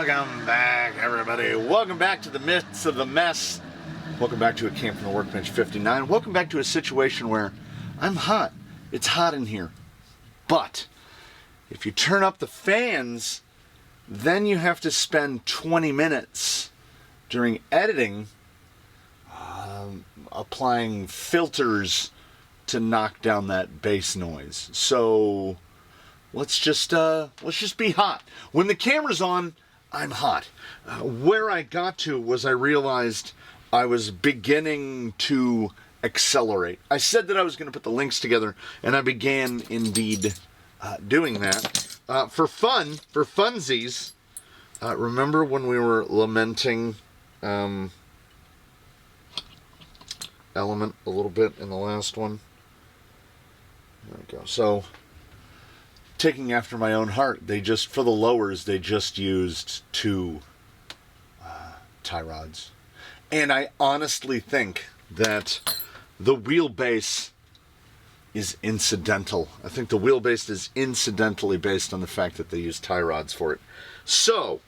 Welcome back, everybody. Welcome back to the midst of the mess. Welcome back to a Camp from the Workbench 59. Welcome back to a situation where I'm hot. It's hot in here. But if you turn up the fans, then you have to spend 20 minutes during editing applying filters to knock down that bass noise. So let's just be hot. When the camera's on, I'm hot. Where I got to was I realized I was beginning to accelerate. I said that I was going to put the links together, and I began indeed doing that. For funsies, remember when we were lamenting Element a little bit in the last one? There we go. So, taking after my own heart, for the lowers, they just used 2 tie rods. And I honestly think that the wheelbase is incidental. I think the wheelbase is incidentally based on the fact that they use tie rods for it. So,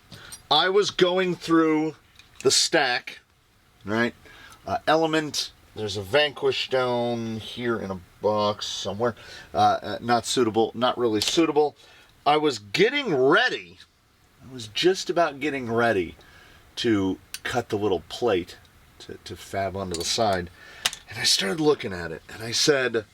I was going through the stack, right? Element, there's a Vanquish down here in a box somewhere. Not suitable, not really suitable. I was just about getting ready to cut the little plate to fab onto the side. And I started looking at it, and I said,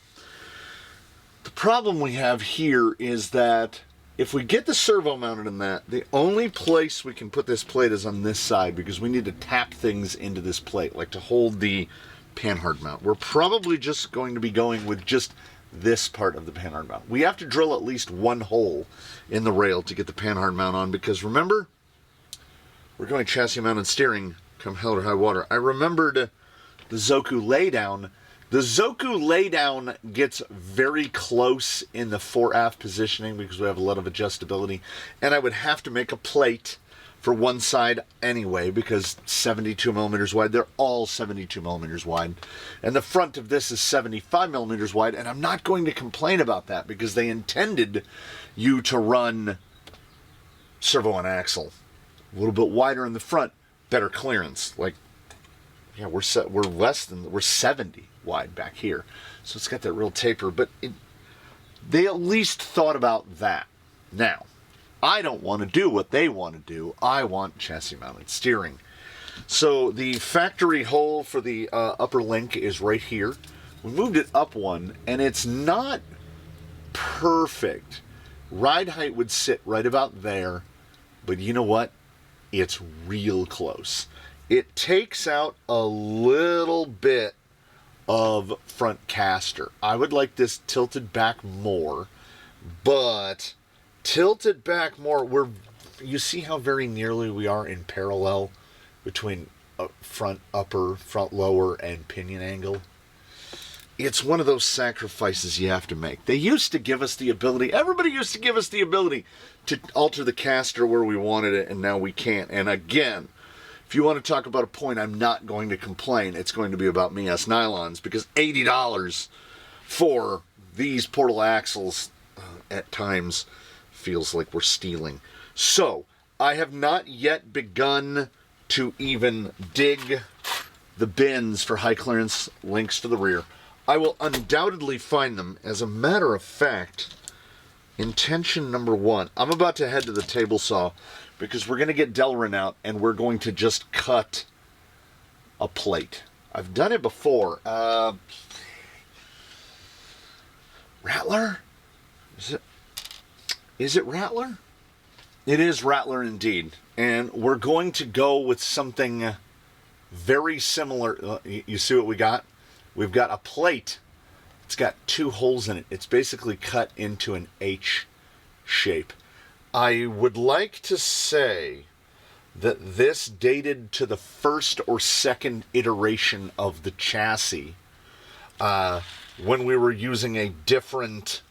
the problem we have here is that if we get the servo mounted in that, the only place we can put this plate is on this side, because we need to tap things into this plate, like to hold the Panhard mount. We're probably just going to be going with just this part of the Panhard mount. We have to drill at least 1 hole in the rail to get the Panhard mount on, because remember, we're going chassis mounted steering come hell or high water. I remembered the Zoku laydown. The Zoku laydown gets very close in the fore-aft positioning because we have a lot of adjustability, and I would have to make a plate for one side anyway, because 72 millimeters wide. They're all 72 millimeters wide. And the front of this is 75 millimeters wide, and I'm not going to complain about that because they intended you to run servo and axle. A little bit wider in the front, better clearance. Like, yeah, we're 70 wide back here. So it's got that real taper, but they at least thought about that. Now, I don't want to do what they want to do. I want chassis-mounted steering. So the factory hole for the upper link is right here. We moved it up 1, and it's not perfect. Ride height would sit right about there, but you know what? It's real close. It takes out a little bit of front caster. I would like this tilted back more, but tilted back more, you see how very nearly we are in parallel between front upper, front lower, and pinion angle? It's one of those sacrifices you have to make. They used to give us the ability, everybody used to give us the ability to alter the caster where we wanted it, and now we can't. And again, if you want to talk about a point, I'm not going to complain. It's going to be about Me-S Nylons, because $80 for these portal axles at times feels like we're stealing. So, I have not yet begun to even dig the bins for high clearance links to the rear. I will undoubtedly find them. As a matter of fact, intention number 1, I'm about to head to the table saw because we're going to get Delrin out and we're going to just cut a plate. I've done it before. Rattler? Is it Rattler? It is Rattler indeed. And we're going to go with something very similar. You see what we got? We've got a plate. It's got 2 holes in it. It's basically cut into an H shape. I would like to say that this dated to the first or second iteration of the chassis when we were using a different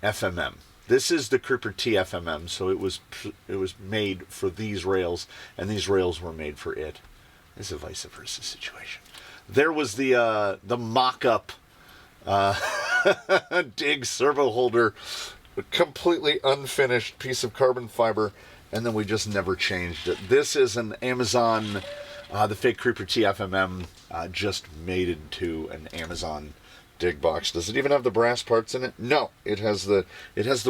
FMM. This is the Creeper T FMM, so it was made for these rails, and these rails were made for it. It's a vice versa situation. There was the mock-up dig servo holder a completely unfinished piece of carbon fiber, and then we just never changed it. This is an Amazon, the fake Creeper TFMM, just made into an Amazon dig box. Does it even have the brass parts in it? No, it has the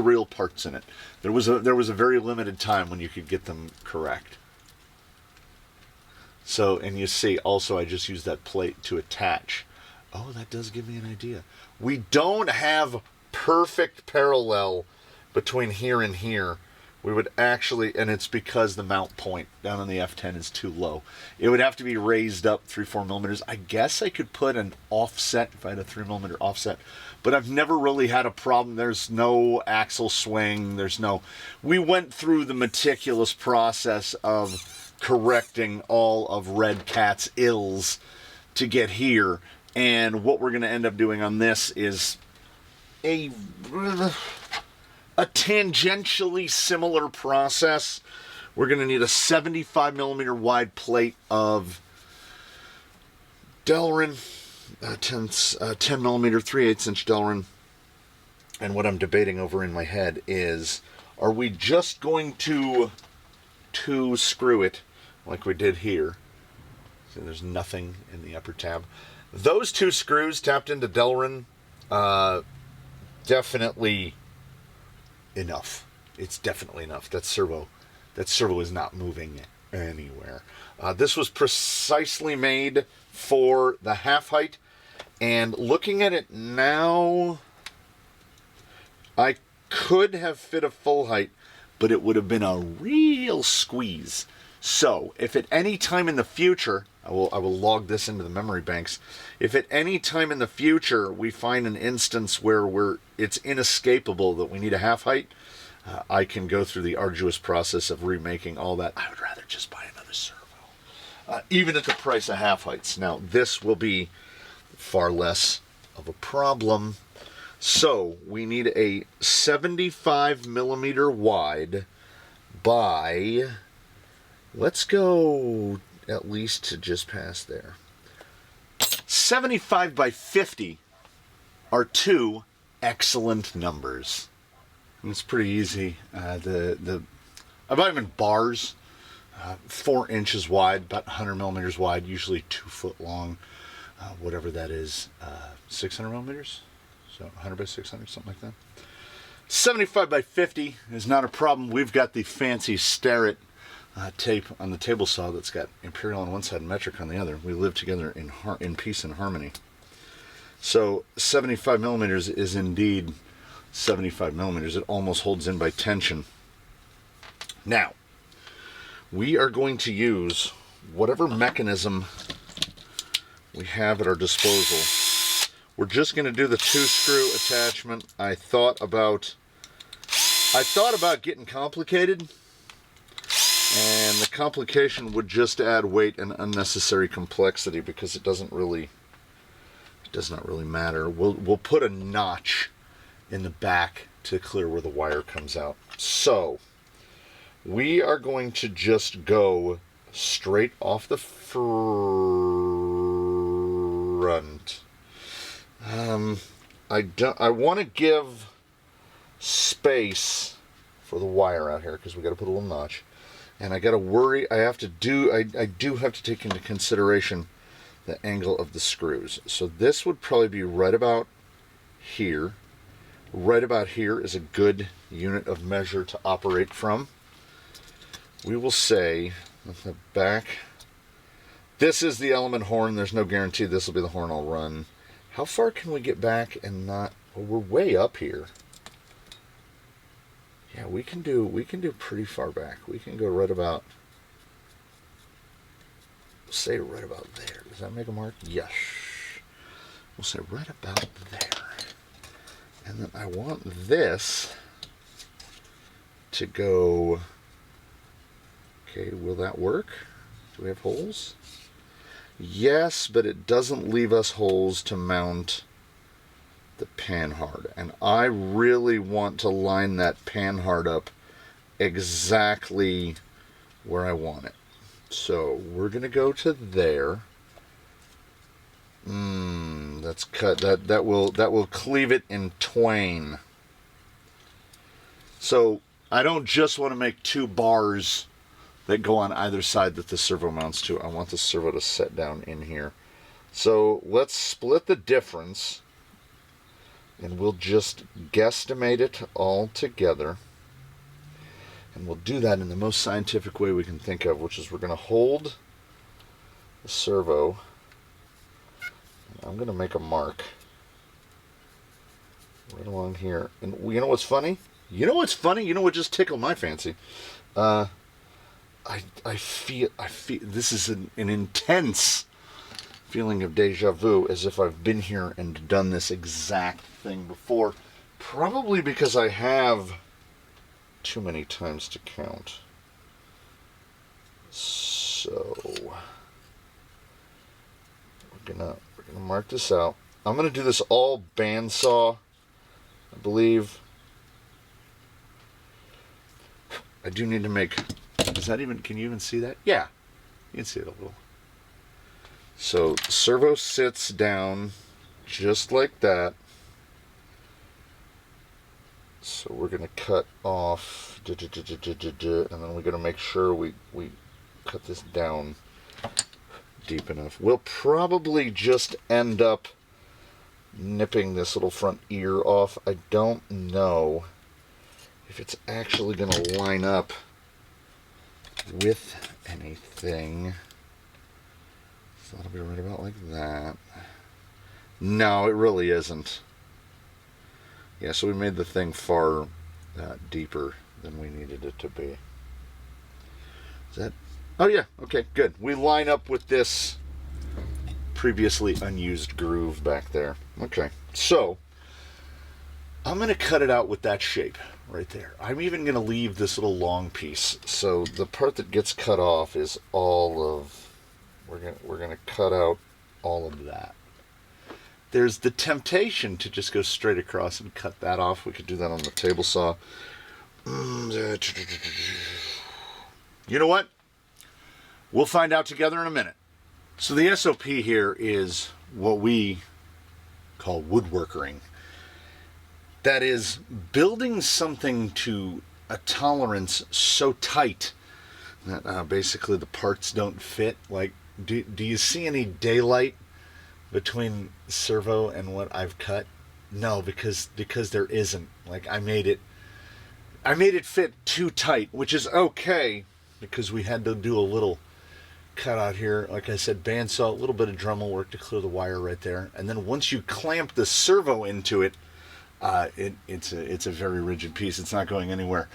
real parts in it. There was a very limited time when you could get them correct. So, and you see, also I just used that plate to attach. Oh, that does give me an idea. We don't have perfect parallel between here and here. We would actually, and it's because the mount point down on the F10 is too low. It would have to be raised up 3-4 millimeters. I guess I could put an offset if I had a 3 millimeter offset, but I've never really had a problem. There's no axle swing. We went through the meticulous process of correcting all of Red Cat's ills to get here. And what we're going to end up doing on this is a tangentially similar process. We're going to need a 75 millimeter wide plate of Delrin, 10 millimeter 3/8 inch Delrin. And what I'm debating over in my head is, are we just going to screw it like we did here? So there's nothing in the upper tab. Those 2 screws tapped into Delrin, definitely enough. It's definitely enough. That servo is not moving anywhere. This was precisely made for the half height, and looking at it now, I could have fit a full height, but it would have been a real squeeze. So, if at any time in the future, I will log this into the memory banks. If at any time in the future we find an instance where it's inescapable that we need a half height, I can go through the arduous process of remaking all that. I would rather just buy another servo, even at the price of half heights. Now, this will be far less of a problem. So, we need a 75 millimeter wide by, let's go at least to just past there. 75 by 50 are 2 excellent numbers. And it's pretty easy. I bought them in bars, 4 inches wide, about 100 millimeters wide, usually 2 foot long, whatever that is, 600 millimeters? So 100 by 600, something like that. 75 by 50 is not a problem. We've got the fancy Starrett tape on the table saw that's got imperial on one side and metric on the other. We live together in peace and harmony. So 75 millimeters is indeed 75 millimeters. It almost holds in by tension. Now, we are going to use whatever mechanism we have at our disposal. We're just going to do the 2-screw attachment. I thought about getting complicated, and the complication would just add weight and unnecessary complexity because it does not really matter. We'll put a notch in the back to clear where the wire comes out. So we are going to just go straight off the front. I want to give space for the wire out here because we got to put a little notch, and I got to worry. I do have to take into consideration the angle of the screws. So this would probably be right about here. Right about here is a good unit of measure to operate from. We will say at the back, this is the element horn. There's no guarantee this will be the horn I'll run. How far can we get back and not? Well, we're way up here. Yeah, we can do pretty far back. We can go right about, say right about there. Does that make a mark? Yes. We'll say right about there. And then I want this to go, okay, will that work? Do we have holes? Yes, but it doesn't leave us holes to mount the panhard. And I really want to line that panhard up exactly where I want it. So we're going to go to there. That's cut. That will cleave it in twain. So I don't just want to make 2 bars that go on either side that the servo mounts to. I want the servo to set down in here. So let's split the difference, and we'll just guesstimate it all together. And we'll do that in the most scientific way we can think of, which is we're going to hold the servo. I'm going to make a mark right along here. And you know what's funny? You know what's funny? You know what just tickled my fancy? I feel this is an intense feeling of deja vu, as if I've been here and done this exact thing before. Probably because I have too many times to count. So we're gonna mark this out. I'm gonna do this all bandsaw, I believe. I do need to make, is that even, can you even see that? Yeah, you can see it a little. So servo sits down just like that. So we're going to cut off, and then we're going to make sure we cut this down deep enough. We'll probably just end up nipping this little front ear off. I don't know if it's actually going to line up with anything. So that'll be right about like that. No, it really isn't. Yeah, so we made the thing far deeper than we needed it to be. Is that? Oh yeah, okay, good. We line up with this previously unused groove back there. Okay, so I'm going to cut it out with that shape right there. I'm even going to leave this little long piece. So the part that gets cut off is all of, we're going to cut out all of that. There's the temptation to just go straight across and cut that off. We could do that on the table saw. You know what? We'll find out together in a minute. So the SOP here is what we call woodworkering. That is building something to a tolerance so tight that basically the parts don't fit. Like, do you see any daylight between servo and what I've cut? No, because there isn't. Like, I made it fit too tight, which is okay because we had to do a little cut out here. Like I said, bandsaw, a little bit of Dremel work to clear the wire right there. And then once you clamp the servo into it, it's a very rigid piece. It's not going anywhere.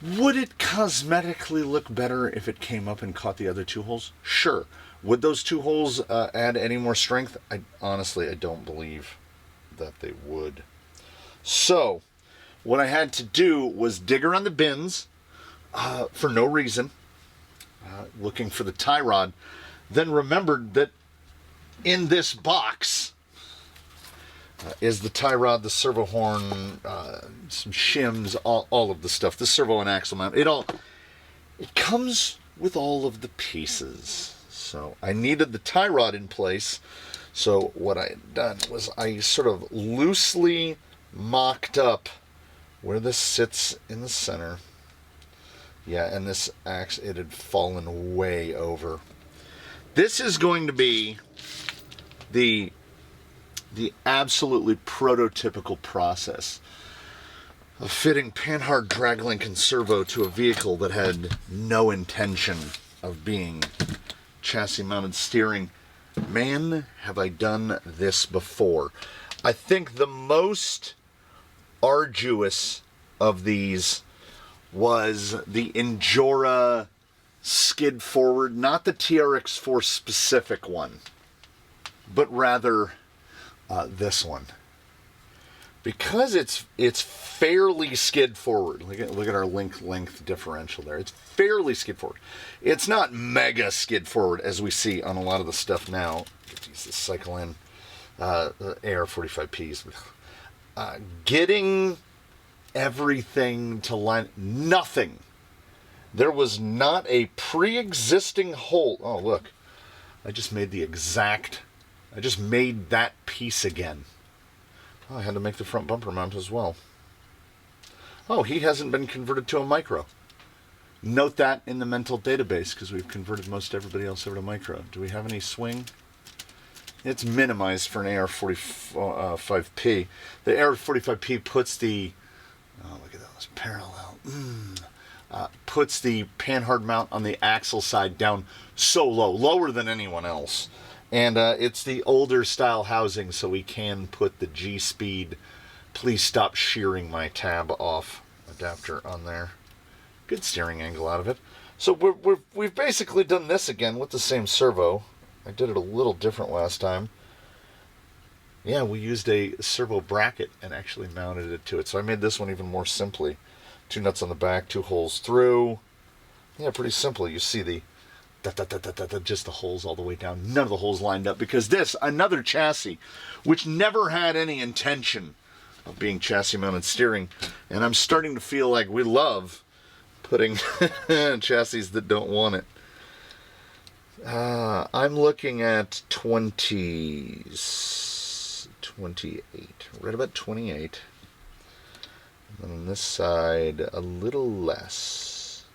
Would it cosmetically look better if it came up and caught the other 2 holes? Sure. Would those 2 holes add any more strength? Honestly, I don't believe that they would. So, what I had to do was dig around the bins for no reason, looking for the tie rod, then remembered that in this box is the tie rod, the servo horn, some shims, all of the stuff, the servo and axle mount. It comes with all of the pieces. So I needed the tie rod in place. So what I had done was I sort of loosely mocked up where this sits in the center. Yeah, and this axe, it had fallen way over. This is going to be the absolutely prototypical process of fitting Panhard drag link and servo to a vehicle that had no intention of being chassis mounted steering. Man, have I done this before. I think the most arduous of these was the Injora skid forward, not the TRX4 specific one, but rather this one. Because it's fairly skid forward. Look at our length differential there. It's fairly skid forward. It's not mega skid forward as we see on a lot of the stuff now. Get to use this cycle in AR45Ps. Getting everything to line, nothing. There was not a pre-existing hole. Oh look, I just made that piece again. Oh, I had to make the front bumper mount as well. Oh, he hasn't been converted to a micro. Note that in the mental database, because we've converted most everybody else over to micro. Do we have any swing? It's minimized for an AR-45P. The AR-45P puts the, oh, look at those, parallel, puts the Panhard mount on the axle side down so low, lower than anyone else. And it's the older style housing, so we can put the G-Speed, please stop shearing my tab off adapter on there. Good steering angle out of it. So we've basically done this again with the same servo. I did it a little different last time. Yeah, we used a servo bracket and actually mounted it to it. So I made this one even more simply. 2 nuts on the back, 2 holes through. Yeah, pretty simple. You see the just the holes all the way down. None of the holes lined up, because this, another chassis, which never had any intention of being chassis mounted steering. And I'm starting to feel like we love putting chassis that don't want it. I'm looking at 28, right about 28. And on this side, a little less.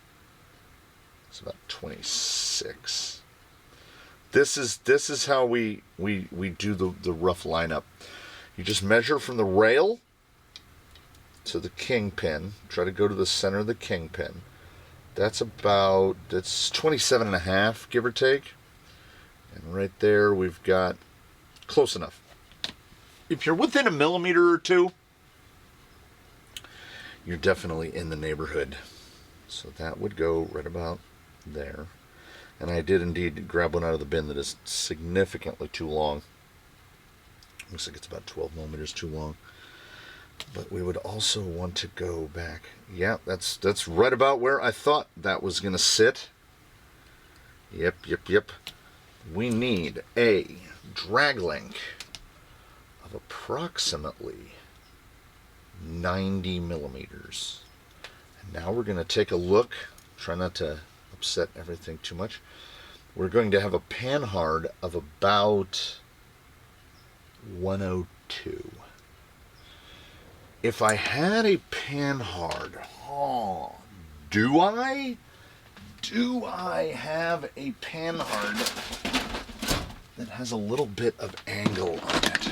It's about 26. This is how we do the rough lineup. You just measure from the rail to the kingpin. Try to go to the center of the kingpin. That's 27.5, give or take. And right there we've got close enough. If you're within a millimeter or two, you're definitely in the neighborhood. So that would go right about there. And I did indeed grab one out of the bin that is significantly too long. Looks like it's about 12 millimeters too long. But we would also want to go back. Yeah, that's right about where I thought that was going to sit. Yep. We need a drag length of approximately 90 millimeters. And now we're going to take a look. Try not to upset everything too much. We're going to have a Panhard of about 102. If I had a Panhard, do I have a Panhard that has a little bit of angle on it?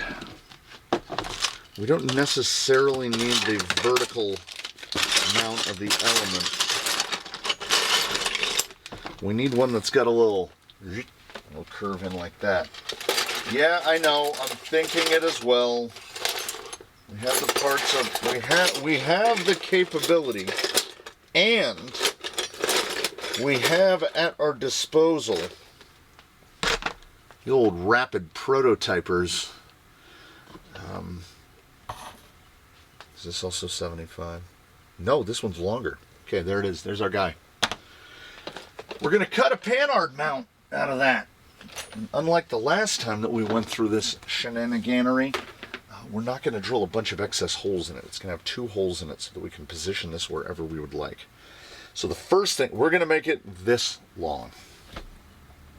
We don't necessarily need the vertical mount of the element. We need one that's got a little curve in like that. Yeah, I know. I'm thinking it as well. We have the parts of, we have the capability, and we have at our disposal the old rapid prototypers. Is this also 75? No, this one's longer. Okay, there it is. There's our guy. We're going to cut a Panhard mount out of that. And unlike the last time that we went through this shenaniganery, we're not going to drill a bunch of excess holes in it. It's going to have 2 holes in it so that we can position this wherever we would like. So the first thing, we're going to make it this long.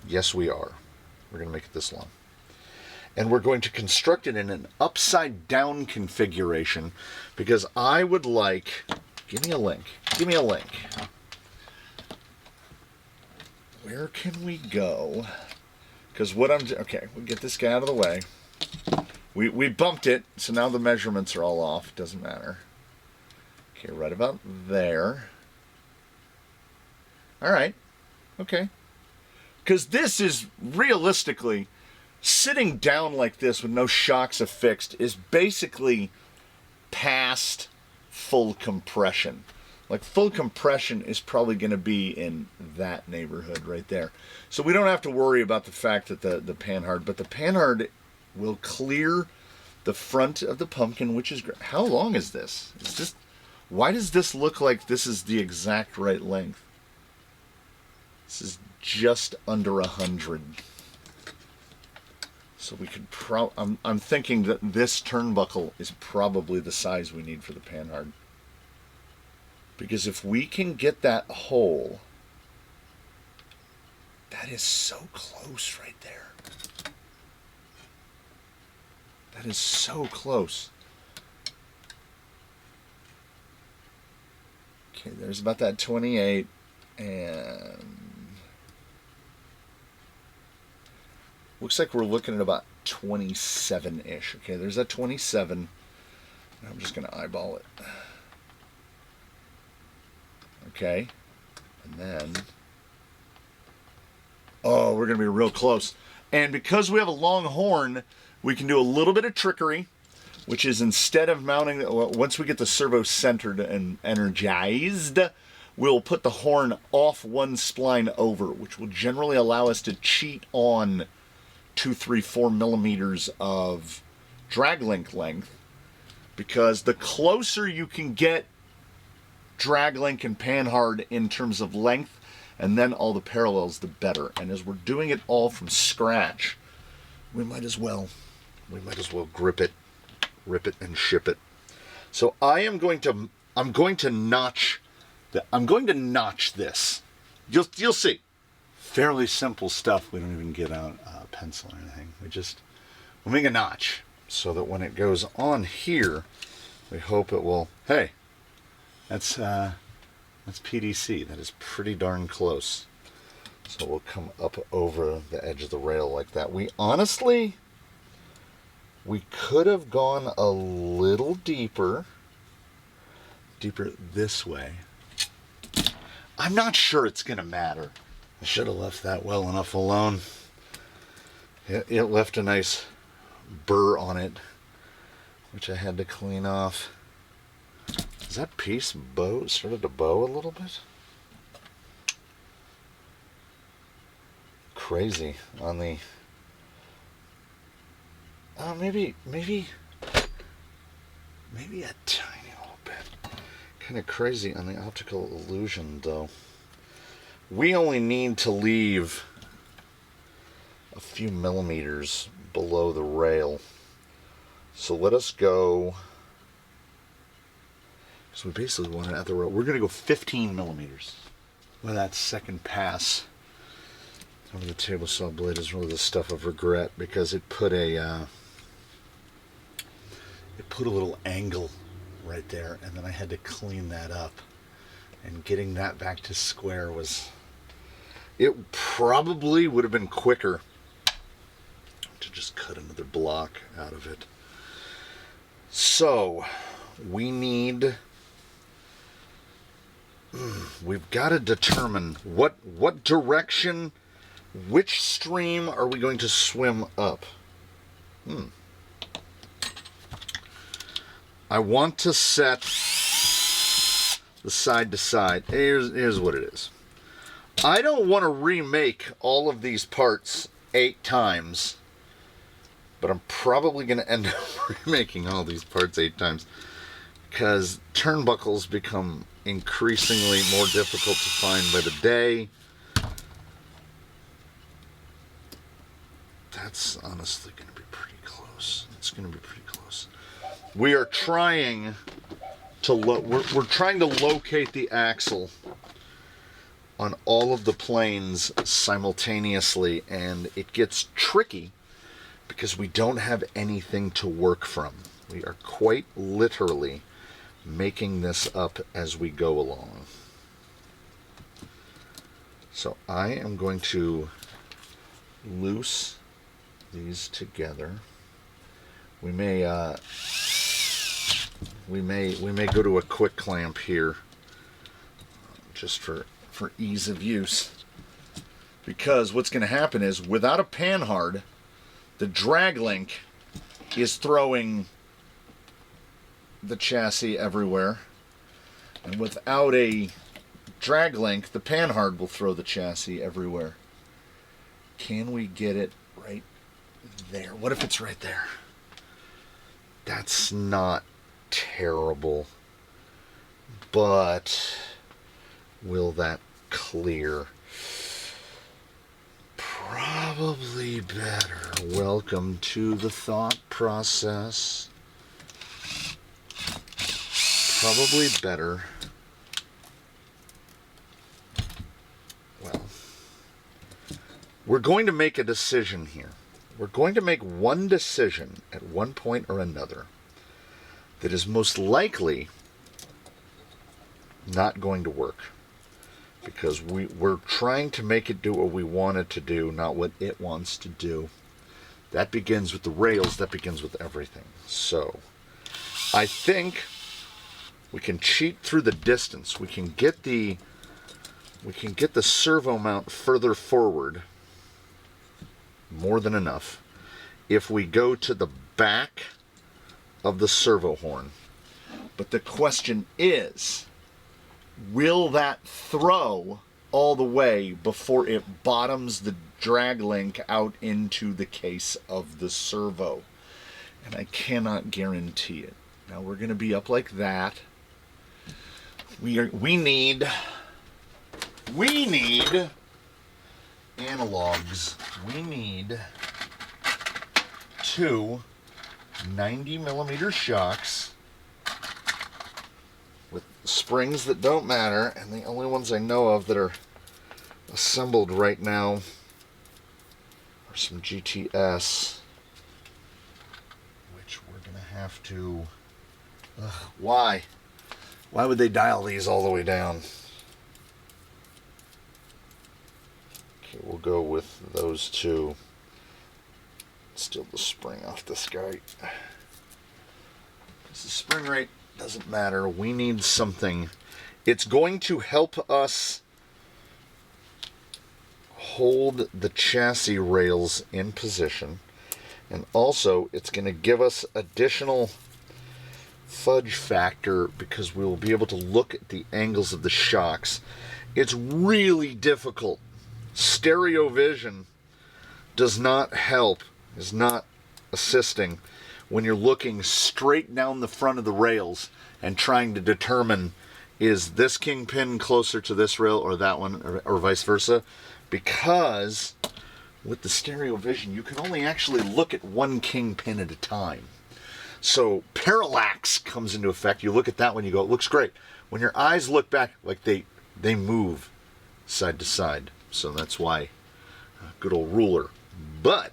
Yes, we are. We're going to make it this long. And we're going to construct it in an upside down configuration, because I would like, give me a link. Where can we go? Because okay, we'll get this guy out of the way. We bumped it, so now the measurements are all off. Doesn't matter. Okay, right about there. All right. Okay. Because this is realistically, sitting down like this with no shocks affixed is basically past full compression. Like, full compression is probably going to be in that neighborhood right there. So we don't have to worry about the fact that the Panhard, but the Panhard will clear the front of the pumpkin, which is great. How long is this? Why does this look like this is the exact right length? This is just under 100. So we could I'm thinking that this turnbuckle is probably the size we need for the Panhard. Because if we can get that hole, that is so close right there. That is so close. Okay, there's about that 28, and looks like we're looking at about 27-ish. Okay, there's that 27. I'm just going to eyeball it. Okay, and then, oh, we're going to be real close. And because we have a long horn, we can do a little bit of trickery, which is instead of mounting, once we get the servo centered and energized, we'll put the horn off one spline over, which will generally allow us to cheat on 2, 3, 4 millimeters of drag link length, because the closer you can get drag link and panhard in terms of length, and then all the parallels, the better. And as we're doing it all from scratch, we might as well grip it, rip it, and ship it. So I'm going to notch this. You'll see. Fairly simple stuff. We don't even get out a pencil or anything. We'll make a notch so that when it goes on here, we hope it will. Hey, that's PDC. That is pretty darn close. So we'll come up over the edge of the rail like that. We could have gone a little deeper this way. I'm not sure it's going to matter. I should have left that well enough alone. It left a nice burr on it, which I had to clean off. Is that piece started to bow a little bit? Crazy on the... maybe a tiny little bit. Kind of crazy on the optical illusion, though. We only need to leave a few millimeters below the rail. So let us go... So we basically want it at the rail. We're going to go 15 millimeters. Well, that second pass over the table saw blade is really the stuff of regret, because it put a little angle right there, and then I had to clean that up. And getting that back to square was... It probably would have been quicker to just cut another block out of it. So, we've got to determine what direction, which stream are we going to swim up? I want to set the side to side. Here's what it is. I don't want to remake all of these parts 8 times, but I'm probably going to end up remaking all these parts 8 times, because turnbuckles become increasingly more difficult to find by the day. That's honestly going to be pretty close. It's going to be pretty close. We are trying to we're trying to locate the axle on all of the planes simultaneously, and it gets tricky because we don't have anything to work from. We are quite literally making this up as we go along. So I am going to loose these together. We may go to a quick clamp here, just for ease of use, because what's going to happen is, without a panhard, the drag link is throwing the chassis everywhere, and without a drag link, the panhard will throw the chassis everywhere. Can we get it right there? What if it's right there? That's not terrible, but will that clear? Probably better. Welcome to the thought process. Probably better. Well, we're going to make a decision here. We're going to make one decision at one point or another that is most likely not going to work. Because we're trying to make it do what we want it to do, not what it wants to do. That begins with the rails, that begins with everything. So, I think we can cheat through the distance. We can get the servo mount further forward, more than enough, if we go to the back of the servo horn. But the question is, will that throw all the way before it bottoms the drag link out into the case of the servo? And I cannot guarantee it. Now we're going to be up like that. We need analogs. We need two 90mm shocks with springs that don't matter, and the only ones I know of that are assembled right now are some GTS, which we're going to have to... Why? Why would they dial these all the way down? Okay, we'll go with those two. Steal the spring off this guy. The spring rate doesn't matter. We need something. It's going to help us hold the chassis rails in position. And also, it's going to give us additional fudge factor because we will be able to look at the angles of the shocks. It's really difficult. Stereo vision does not help, is not assisting when you're looking straight down the front of the rails and trying to determine, is this kingpin closer to this rail or that one, or vice versa? Because with the stereo vision, you can only actually look at one kingpin at a time. So parallax comes into effect. You look at that one, you go, it looks great. When your eyes look back, like they move side to side. So that's why good old ruler. But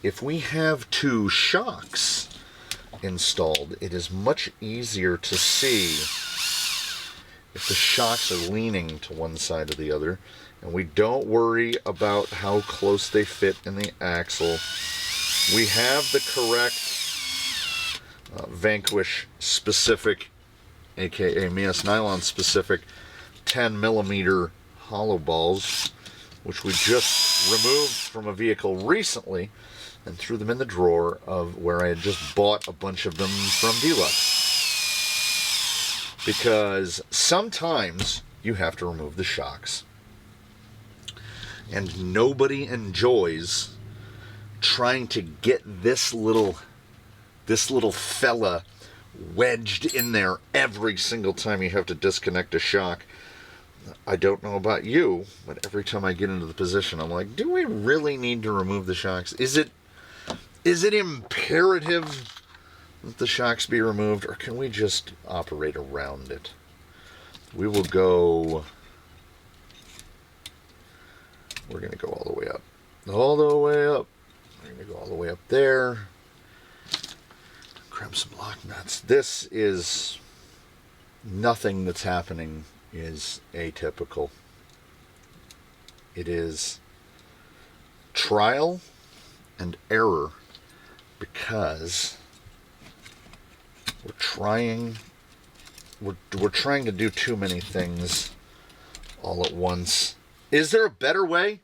if we have two shocks installed, it is much easier to see if the shocks are leaning to one side or the other. And we don't worry about how close they fit in the axle. We have the correct Vanquish specific, aka Mias Nylon specific 10mm hollow balls, which we just removed from a vehicle recently and threw them in the drawer of where I had just bought a bunch of them from Deluxe. Because sometimes you have to remove the shocks. And nobody enjoys trying to get this little fella wedged in there every single time you have to disconnect a shock. I don't know about you, but every time I get into the position, I'm like, do we really need to remove the shocks? Is it imperative that the shocks be removed, or can we just operate around it? We will go... We're going to go all the way up. All the way up. We're going to go all the way up there. Grab some lock nuts. This is... Nothing that's happening is atypical. It is trial and error because we're trying to do too many things all at once. Is there a better way?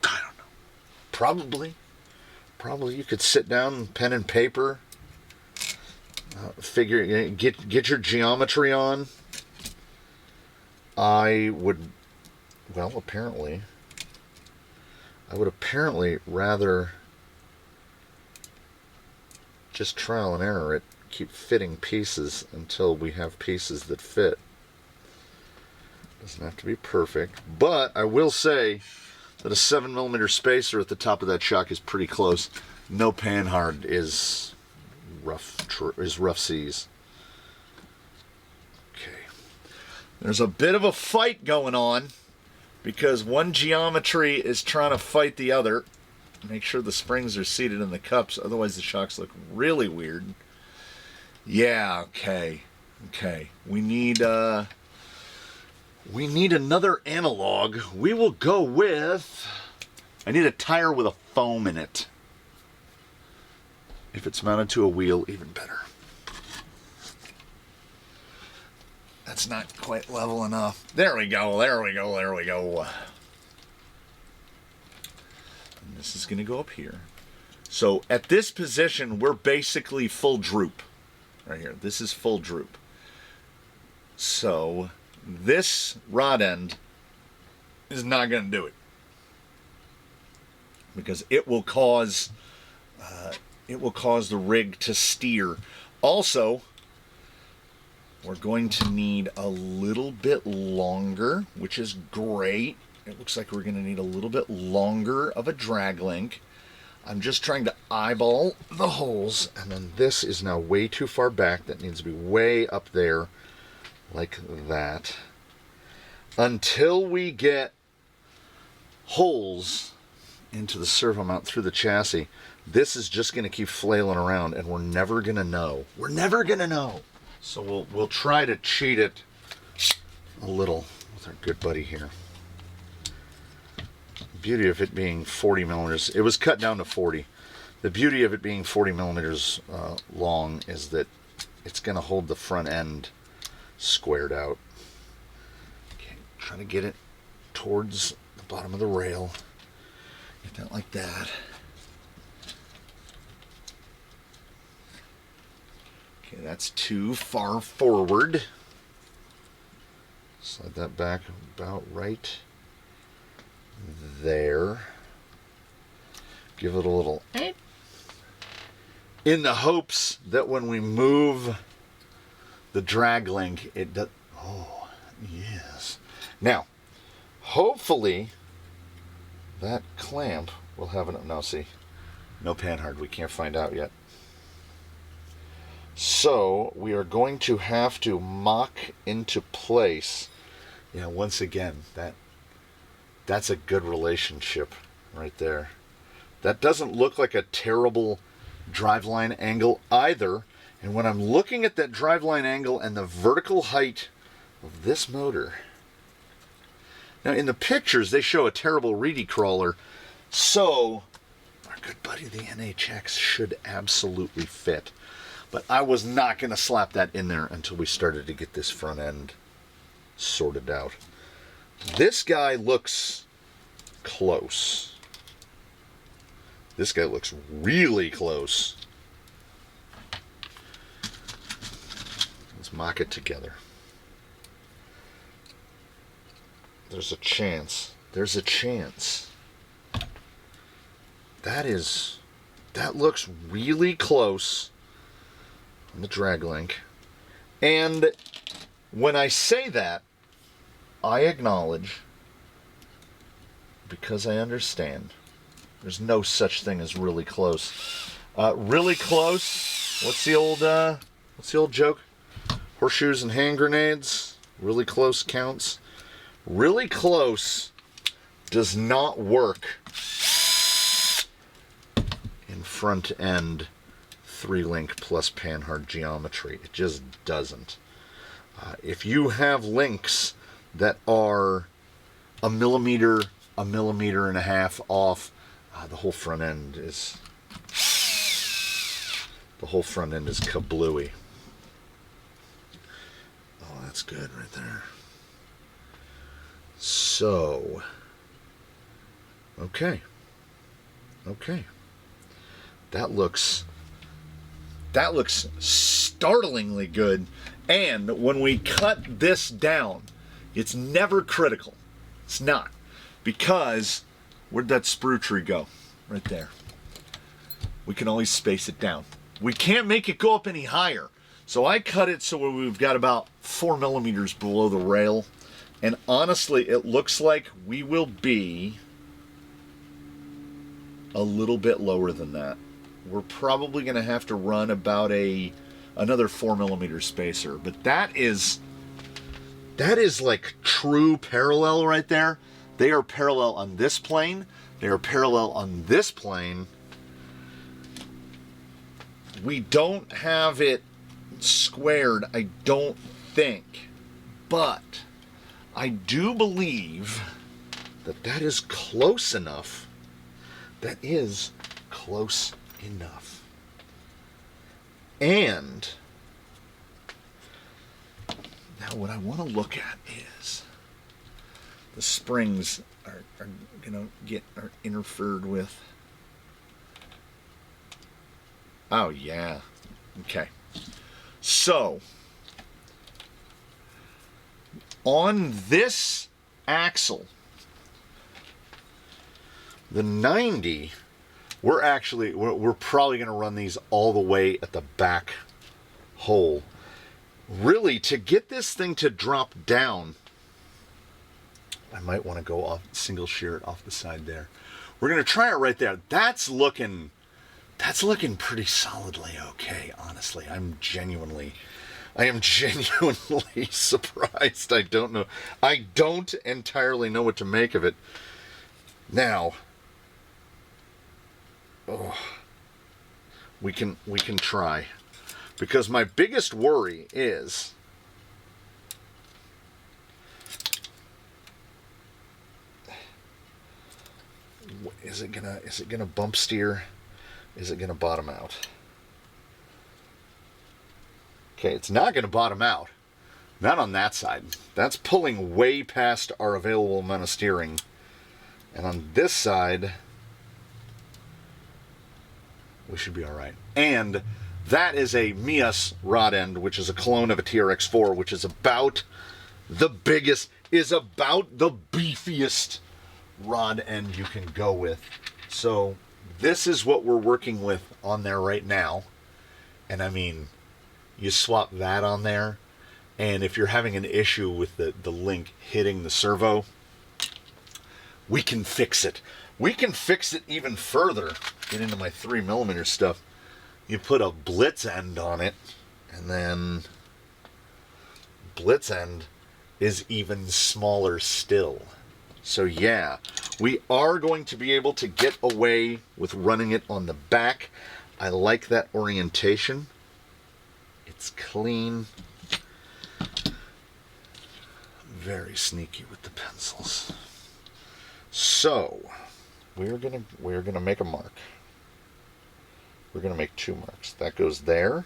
I don't know. Probably you could sit down, pen and paper, figure, get your geometry on. I would apparently rather just trial and error it, keep fitting pieces until we have pieces that fit. Doesn't have to be perfect, but I will say that a 7mm spacer at the top of that shock is pretty close. No Panhard is rough seas. Okay. There's a bit of a fight going on because one geometry is trying to fight the other. Make sure the springs are seated in the cups, otherwise the shocks look really weird. Yeah, okay. Okay, we need another analog. We will go with, I need a tire with a foam in it. If it's mounted to a wheel, even better. That's not quite level enough. There we go, there we go, there we go. And this is going to go up here. So at this position, we're basically full droop. Right here, this is full droop. So this rod end is not going to do it. Because it will cause the rig to steer. Also, we're going to need a little bit longer, which is great. It looks like we're going to need a little bit longer of a drag link. I'm just trying to eyeball the holes, and then this is now way too far back. That needs to be way up there, like that. Until we get holes into the servo mount through the chassis, this is just going to keep flailing around, and we're never going to know. We're never going to know. So we'll try to cheat it a little with our good buddy here. The beauty of it being 40 millimeters, it was cut down to 40. The beauty of it being 40 millimeters long is that it's going to hold the front end squared out. Okay, trying to get it towards the bottom of the rail. Get that like that. Okay, that's too far forward. Slide that back about right there. Give it a little in the hopes that when we move the drag link, it does. Oh, yes. Now, hopefully, that clamp will have an. No, see, no panhard. We can't find out yet. So we are going to have to mock into place. Yeah, once again, that's a good relationship right there. That doesn't look like a terrible driveline angle either. And when I'm looking at that driveline angle and the vertical height of this motor. Now in the pictures they show a terrible reedy crawler. So our good buddy the NHX should absolutely fit. But I was not going to slap that in there until we started to get this front end sorted out. This guy looks close. This guy looks really close. Let's mock it together. There's a chance. There's a chance. That looks really close on the drag link. And when I say that, I acknowledge, because I understand, there's no such thing as really close. Really close. What's the old joke? Horseshoes and hand grenades. Really close counts. Really close does not work in front end 3-link plus panhard geometry. It just doesn't. If you have links that are a millimeter and a half off, the whole front end is kablooey. Oh, that's good right there. So, okay. That looks startlingly good. And when we cut this down, it's never critical. It's not. Because where'd that sprue tree go? Right there. We can always space it down. We can't make it go up any higher. So I cut it so we've got about 4 millimeters below the rail. And honestly, it looks like we will be a little bit lower than that. We're probably going to have to run about another 4 millimeter spacer. But that is like true parallel right there. They are parallel on this plane. They are parallel on this plane. We don't have it squared, I don't think. But I do believe that that is close enough. That is close enough. And now what I want to look at is the springs are going to are interfered with. Oh, yeah. Okay. So, on this axle, the 90, we're probably going to run these all the way at the back hole. Really, to get this thing to drop down, I might want to go off, single shear it off the side there. We're going to try it right there. That's looking pretty solidly okay, honestly. I am genuinely surprised. I don't entirely know what to make of it. Now, we can try. Because my biggest worry is it gonna bump steer? Is it gonna bottom out? Okay, it's not gonna bottom out. Not on that side. That's pulling way past our available amount of steering. And on this side, we should be all right. And that is a Mias rod end, which is a clone of a TRX4, which is about the beefiest rod end you can go with. So this is what we're working with on there right now. And I mean, you swap that on there, and if you're having an issue with the link hitting the servo, we can fix it. We can fix it even further. Get into my 3mm stuff. You put a blitz end on it, and then blitz end is even smaller still. So yeah, we are going to be able to get away with running it on the back. I like that orientation. It's clean. Very sneaky with the pencils. So we're gonna make a mark. We're going to make 2 marks. That goes there,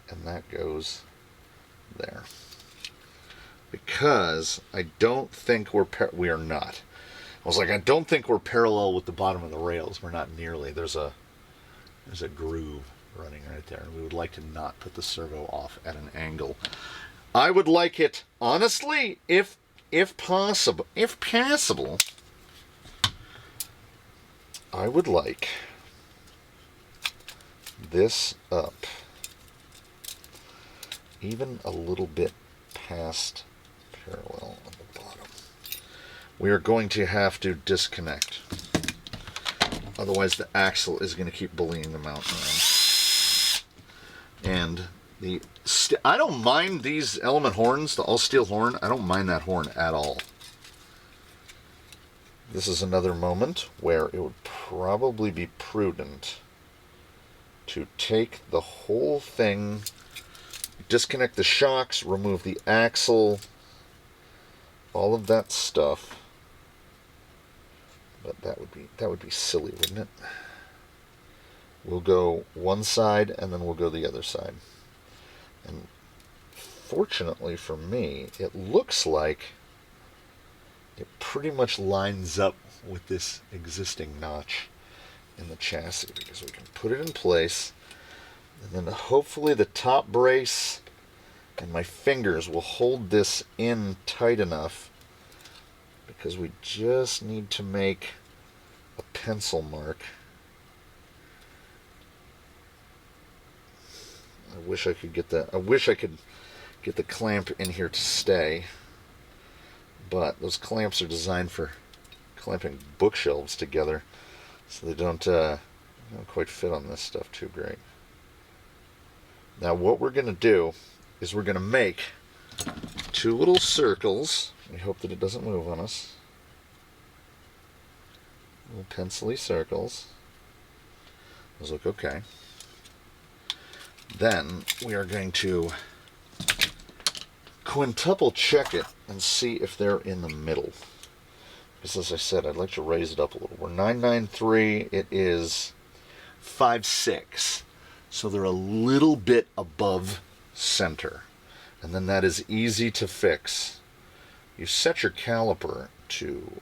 and that goes there. Because I don't think we are not. I was like, I don't think we're parallel with the bottom of the rails. We're not nearly. There's a groove running right there. We would like to not put the servo off at an angle. I would like it, honestly, if possible, I would like this up even a little bit past parallel on the bottom. We are going to have to disconnect. Otherwise the axle is going to keep bullying the mount around. And I don't mind these element horns, the all steel horn. I don't mind that horn at all. This is another moment where it would probably be prudent to take the whole thing, disconnect the shocks, remove the axle, all of that stuff. But that would be silly, wouldn't it? We'll go one side and then we'll go the other side. And fortunately for me, it looks like it pretty much lines up with this existing notch in the chassis, because we can put it in place, and then hopefully the top brace and my fingers will hold this in tight enough, because we just need to make a pencil mark. I wish I could get the clamp in here to stay, but those clamps are designed for clamping bookshelves together, so they don't quite fit on this stuff too great. Now what we're going to do is we're going to make 2 little circles. We hope that it doesn't move on us. Little pencil-y circles. Those look okay. Then we are going to quintuple check it and see if they're in the middle. Because as I said, I'd like to raise it up a little. We're 993, it is 5.6. So they're a little bit above center. And then that is easy to fix. You set your caliper to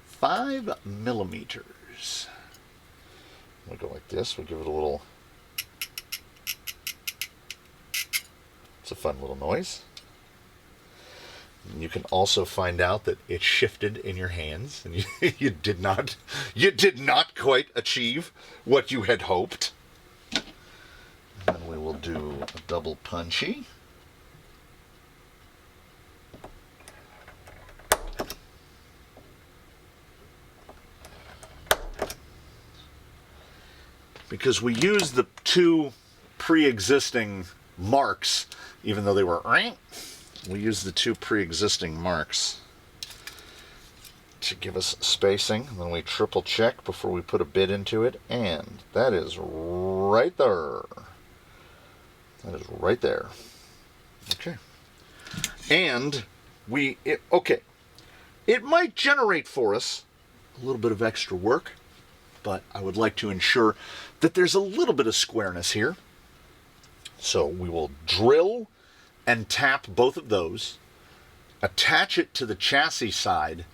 5 millimeters. We go like this, we give it a little, it's a fun little noise. And you can also find out that it shifted in your hands, and you did not quite achieve what you had hoped. And then we will do a double punchy. Because we used the two pre-existing marks, even though they were, we used the two pre-existing marks to give us spacing. And then we triple check before we put a bit into it, and that is right there. That is right there. Okay. And it might generate for us a little bit of extra work, but I would like to ensure that there's a little bit of squareness here. So we will drill and tap both of those, attach it to the chassis side,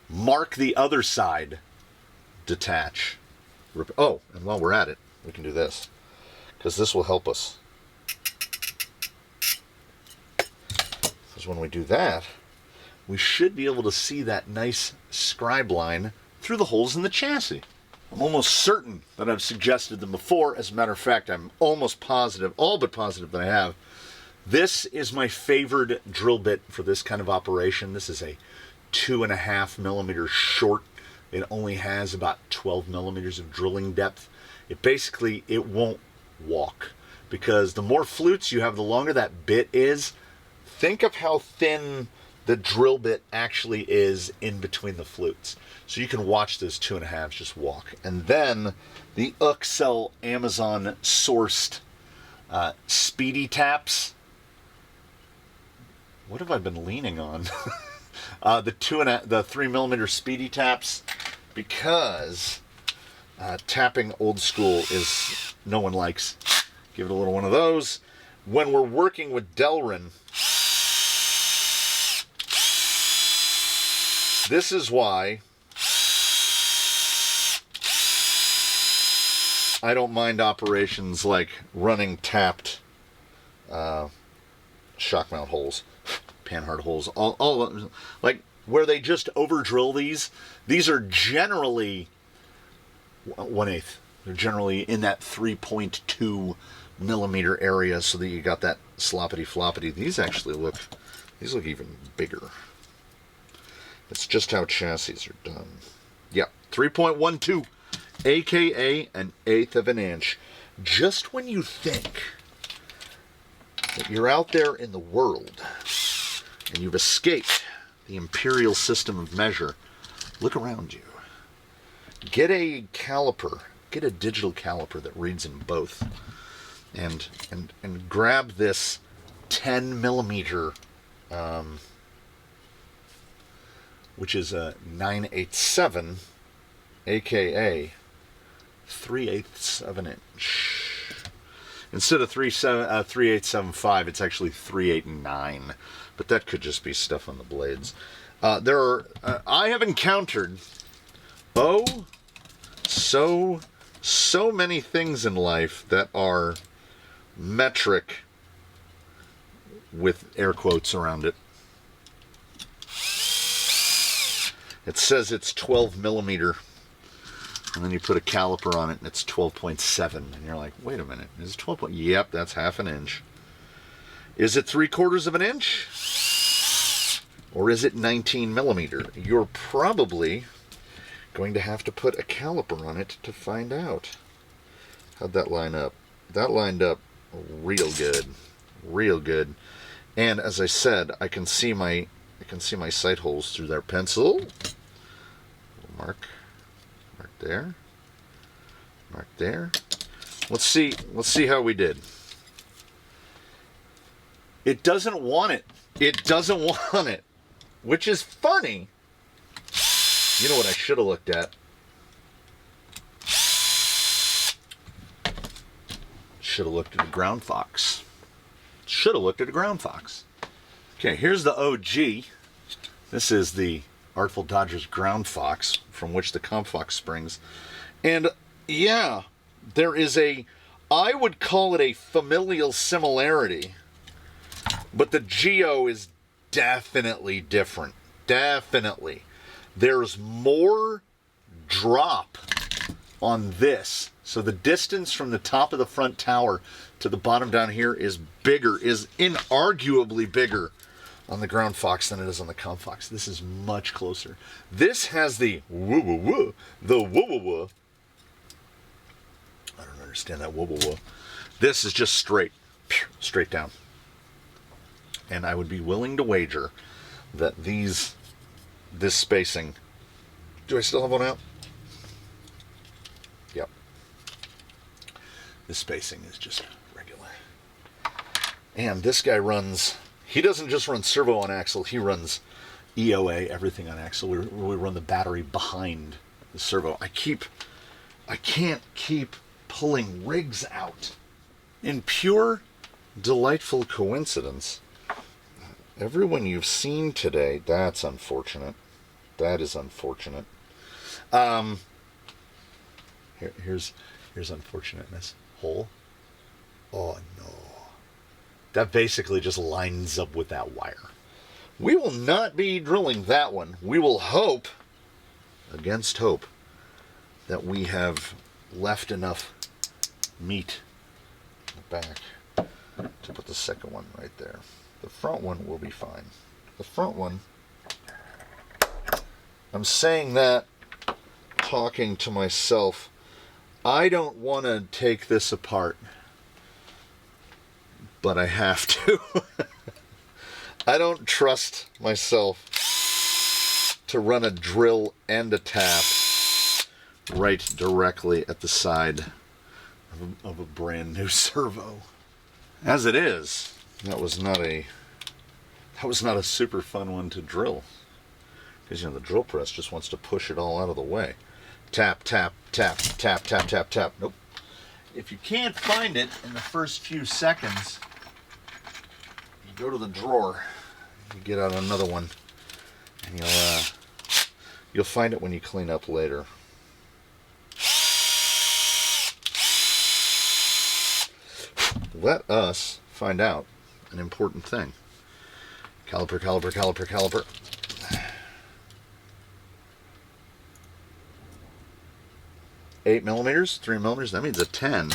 mark the other side, detach. Oh, and while we're at it, we can do this, because this will help us. Because when we do that, we should be able to see that nice scribe line through the holes in the chassis. I'm almost certain that I've suggested them before. As a matter of fact, I'm almost positive, all but positive that I have. This is my favorite drill bit for this kind of operation. This is a 2.5 millimeter short. It only has about 12 millimeters of drilling depth. It won't walk, because the more flutes you have, the longer that bit is. Think of how thin the drill bit actually is in between the flutes. So you can watch those 2.5s just walk. And then the Uxel Amazon sourced speedy taps. What have I been leaning on? The 3 millimeter speedy taps, because tapping old school is no one likes. Give it a little one of those. When we're working with Delrin, this is why I don't mind operations like running tapped shock mount holes, Panhard holes, all like where they just over drill these. These are generally 1/8. They're generally in that 3.2 millimeter area, so that you got that sloppity floppity. These look even bigger. It's just how chassis are done. Yeah, 3.12, aka an 1/8 of an inch. Just when you think that you're out there in the world and you've escaped the imperial system of measure, look around you. Get a caliper, get a digital caliper that reads in both, and grab this 10 millimeter, which is a 987, aka 3/8 of an inch. Instead of 3/875, it's actually 3/8 but that could just be stuff on the blades. I have encountered so many things in life that are metric with air quotes around it. It says it's 12 millimeter, and then you put a caliper on it and it's 12.7, and you're like, wait a minute, is it 12? Yep, that's half an inch. Is it 3/4 of an inch? Or is it 19 millimeter? You're probably going to have to put a caliper on it to find out. How'd that line up? That lined up real good. Real good. And as I said, I can see my sight holes through their pencil. Mark there. Mark there. Let's see how we did. It doesn't want it. It doesn't want it. Which is funny. You know what I should have looked at? Should have looked at a ground fox. Should have looked at a ground fox. Okay, here's the OG. This is the Artful Dodger's ground fox, from which the comp fox springs. And yeah, there is I would call it a familial similarity, but the geo is definitely different. Definitely. There's more drop on this. So the distance from the top of the front tower to the bottom down here is bigger, is inarguably bigger on the ground fox than it is on the comp fox. This is much closer. This has the woo-woo-woo, the woo-woo-woo. I don't understand that woo-woo-woo. This is just straight down. And I would be willing to wager that this spacing, do I still have one out? Yep. This spacing is just regular. And this guy runs, he doesn't just run servo on axle, he runs EOA, everything on axle. We run the battery behind the servo. I can't keep pulling rigs out. In pure delightful coincidence, everyone you've seen today, that's unfortunate. That is unfortunate. Here's unfortunateness. Hole. Oh no. That basically just lines up with that wire. We will not be drilling that one. We will hope, against hope, that we have left enough meat in the back to put the second one right there. The front one will be fine. The front one, I'm saying that talking to myself. I don't want to take this apart, but I have to. I don't trust myself to run a drill and a tap right directly at the side of a brand new servo. As it is, that was not a super fun one to drill, because the drill press just wants to push it all out of the way. Tap, tap, tap, tap, tap, tap, tap. Nope. If you can't find it in the first few seconds, you go to the drawer, you get out another one, and you'll find it when you clean up later. Let us find out an important thing. Caliper, caliper, caliper, caliper. 8 millimeters, 3 millimeters, that means a 10.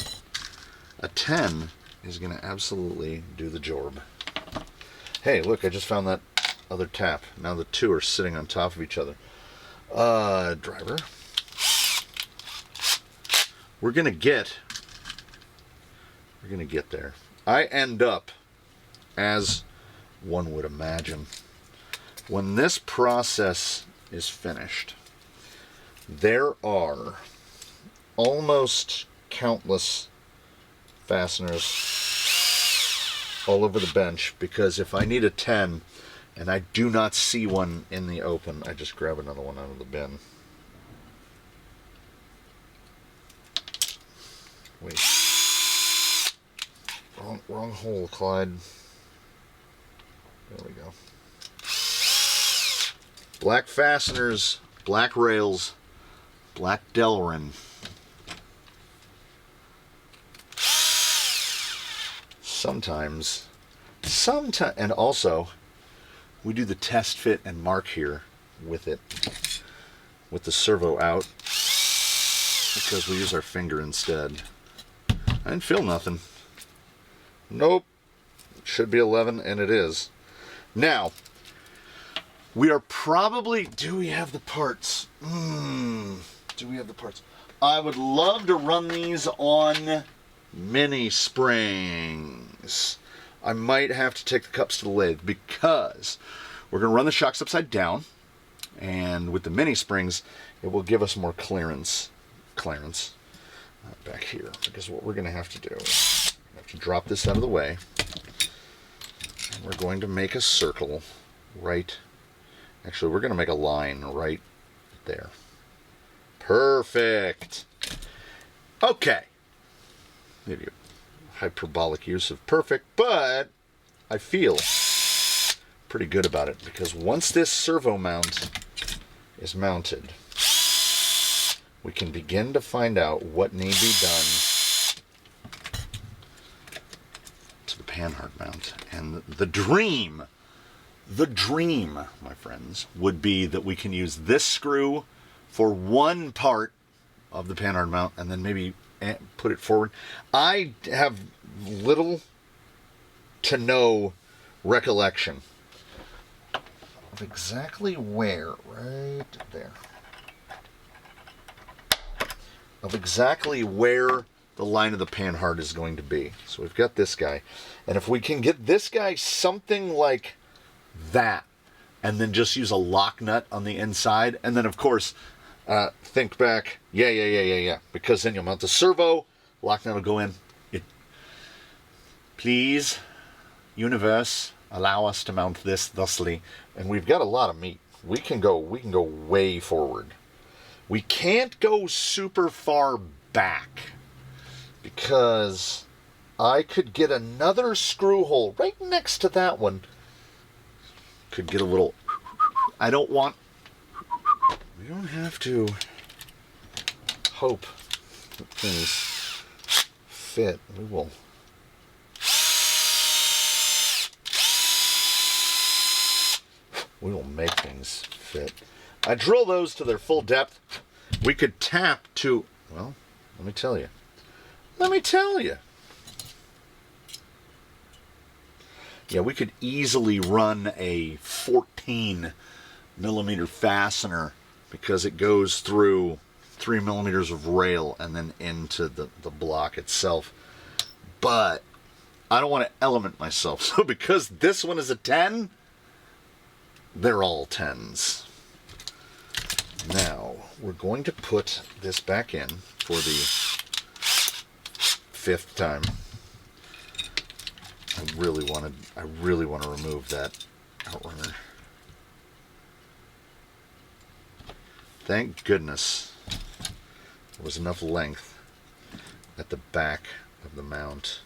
A 10 is going to absolutely do the job. Hey, look, I just found that other tap. Now the two are sitting on top of each other. Driver. We're going to get there. I end up, as one would imagine, when this process is finished, there are almost countless fasteners all over the bench, because if I need a 10 and I do not see one in the open, I just grab another one out of the bin. Wait. Wrong hole, Clyde. There we go. Black fasteners, black rails, black Delrin. Sometimes, and also, we do the test fit and mark here with it, with the servo out, because we use our finger instead. I didn't feel nothing. Nope. It should be 11, and it is. Now, we are probably... Do we have the parts? Do we have the parts? I would love to run these on mini springs. I might have to take the cups to the lathe, because we're going to run the shocks upside down, and with the mini springs, it will give us more clearance back here. Because what we're going to have to do is to drop this out of the way, we're going to make a circle right. Actually, we're going to make a line right there. Perfect. Okay. Maybe a hyperbolic use of perfect, but I feel pretty good about it because once this servo mount is mounted, we can begin to find out what need be done to the Panhard mount. And the dream, my friends, would be that we can use this screw for one part of the Panhard mount and then maybe put it forward. I have little to no recollection of exactly where, right there, of exactly where the line of the Panhard is going to be. So we've got this guy, and if we can get this guy something like that, and then just use a lock nut on the inside, and then of course think back, yeah, because then you'll mount the servo, lock nut will go in. Please, universe, allow us to mount this thusly, and we've got a lot of meat. We can go way forward. We can't go super far back because I could get another screw hole right next to that one. Could get a little. We don't have to hope that things fit. We will make things fit. I drill those to their full depth. We could tap to, well, let me tell you. Yeah, we could easily run a 14 millimeter fastener because it goes through 3 millimeters of rail and then into the block itself. But I don't want to element myself. So because this one is a 10, they're all 10s. Now, we're going to put this back in for the 5th time. I really want to remove that outrunner. Thank goodness there was enough length at the back of the mount.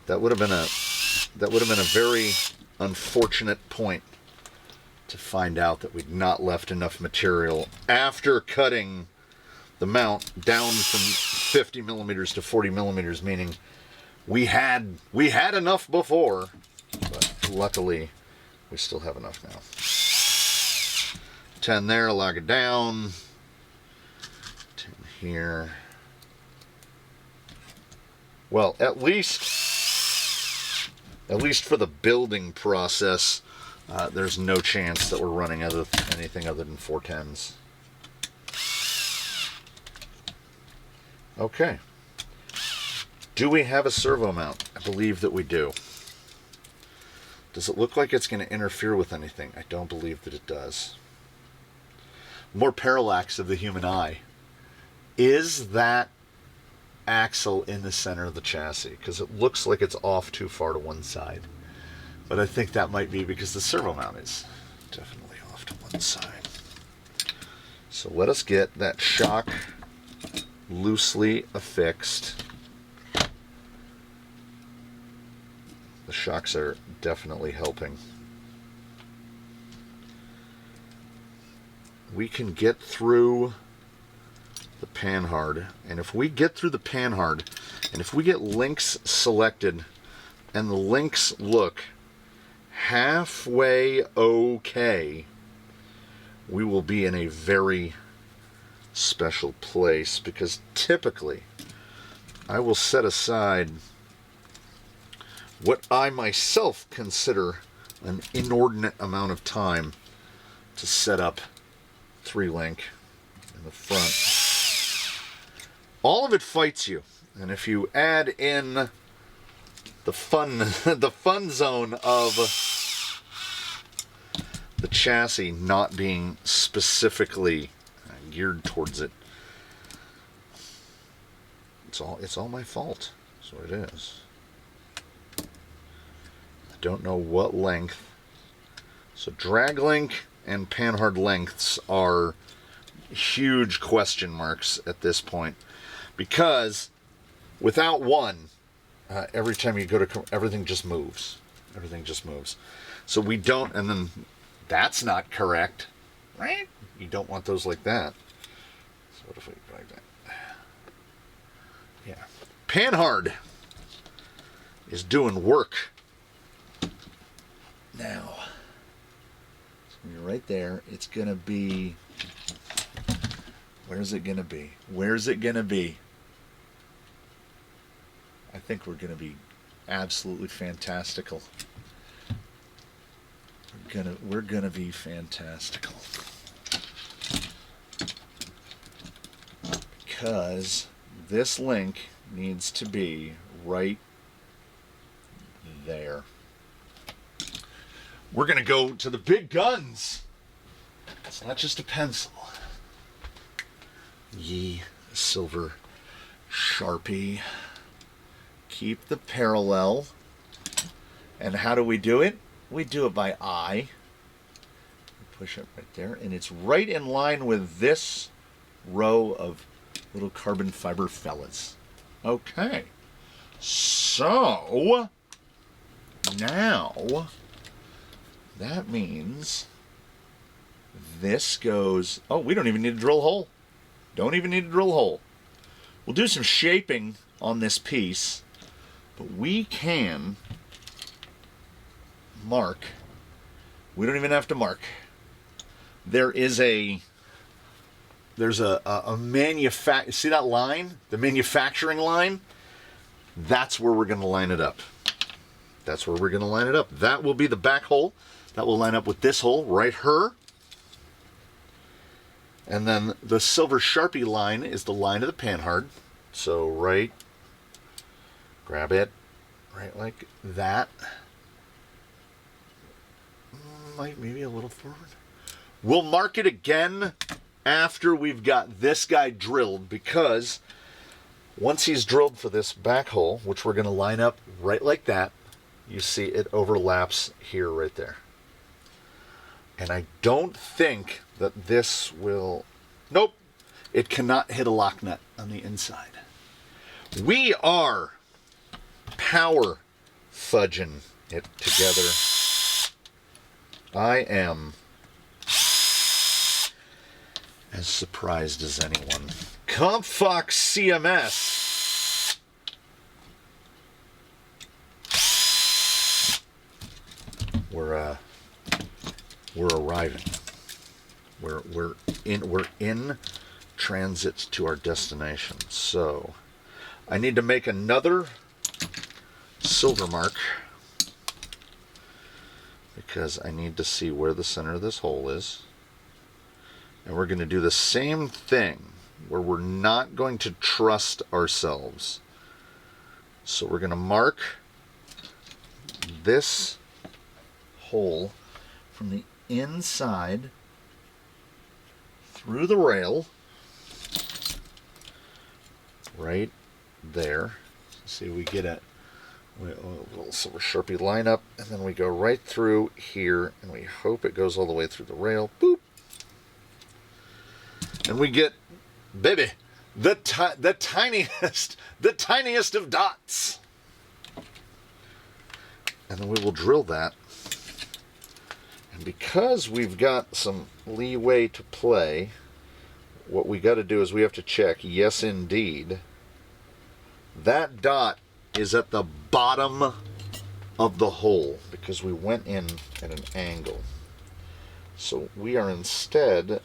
That would have been a very unfortunate point to find out that we'd not left enough material after cutting the mount down from 50 millimeters to 40 millimeters, meaning we had enough before, but luckily we still have enough now. 10 there, lock it down. 10 here. Well, at least for the building process, there's no chance that we're running anything other than 410s. Okay. Do we have a servo mount? I believe that we do. Does it look like it's going to interfere with anything? I don't believe that it does. More parallax of the human eye. Is that axle in the center of the chassis? Because it looks like it's off too far to one side. But I think that might be because the servo mount is definitely off to one side. So let us get that shock loosely affixed. The shocks are definitely helping. We can get through the Panhard, and if we get through the Panhard, and if we get links selected, and the links look halfway okay, we will be in a very special place, because typically I will set aside what I myself consider an inordinate amount of time to set up 3-link in the front. All of it fights you, and if you add in the fun the fun zone of the chassis not being specifically geared towards it, it's all my fault. That's what it is. I don't know what length. So drag link and panhard lengths are huge question marks at this point, because without one, every time you go to, everything just moves. Everything just moves. So we don't, and then that's not correct, right? You don't want those like that. So what if we go like that? Yeah. Panhard is doing work. Now, it's going to be right there. It's going to be, where's it going to be? Where's it going to be? I think we're going to be absolutely fantastical. We're gonna be fantastical. Because this link needs to be right there. We're gonna go to the big guns. It's not just a pencil. Ye silver Sharpie. Keep the parallel. And how do we do it? We do it by eye. Push it right there. And it's right in line with this row of little carbon fiber fellas. Okay. So, now, that means this goes... Oh, we don't even need to drill a hole. Don't even need to drill a hole. We'll do some shaping on this piece, but we can mark. We don't even have to mark. There's a see that line? The manufacturing line? That's where we're going to line it up. That's where we're going to line it up. That will be the back hole. That will line up with this hole right here. And then the silver Sharpie line is the line of the panhard. So right, grab it, right like that. Maybe a little forward. We'll mark it again after we've got this guy drilled, because once he's drilled for this back hole, which we're going to line up right like that, you see it overlaps here right there. And I don't think that this will... Nope. It cannot hit a lock nut on the inside. We are power fudging it together. I am as surprised as anyone. CompFox CMS. We're arriving. We're in transit to our destination. So I need to make another silver mark, because I need to see where the center of this hole is. And we're going to do the same thing, where we're not going to trust ourselves. So we're going to mark this hole from the inside through the rail, right there. See, we get a little silver Sharpie line up, and then we go right through here, and we hope it goes all the way through the rail. Boop. And we get, baby, the tiniest of dots. And then we will drill that. And because we've got some leeway to play, what we got to do is we have to check, yes indeed, that dot is at the bottom of the hole, because we went in at an angle. So we are instead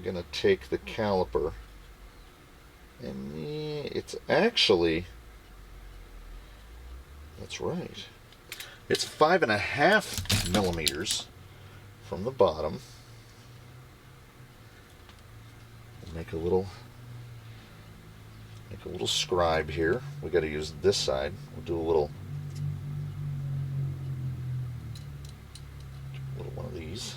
going to take the caliper, and it's actually, that's right, it's 5.5 millimeters from the bottom. Make a little scribe here. We got to use this side. We'll do a little one of these.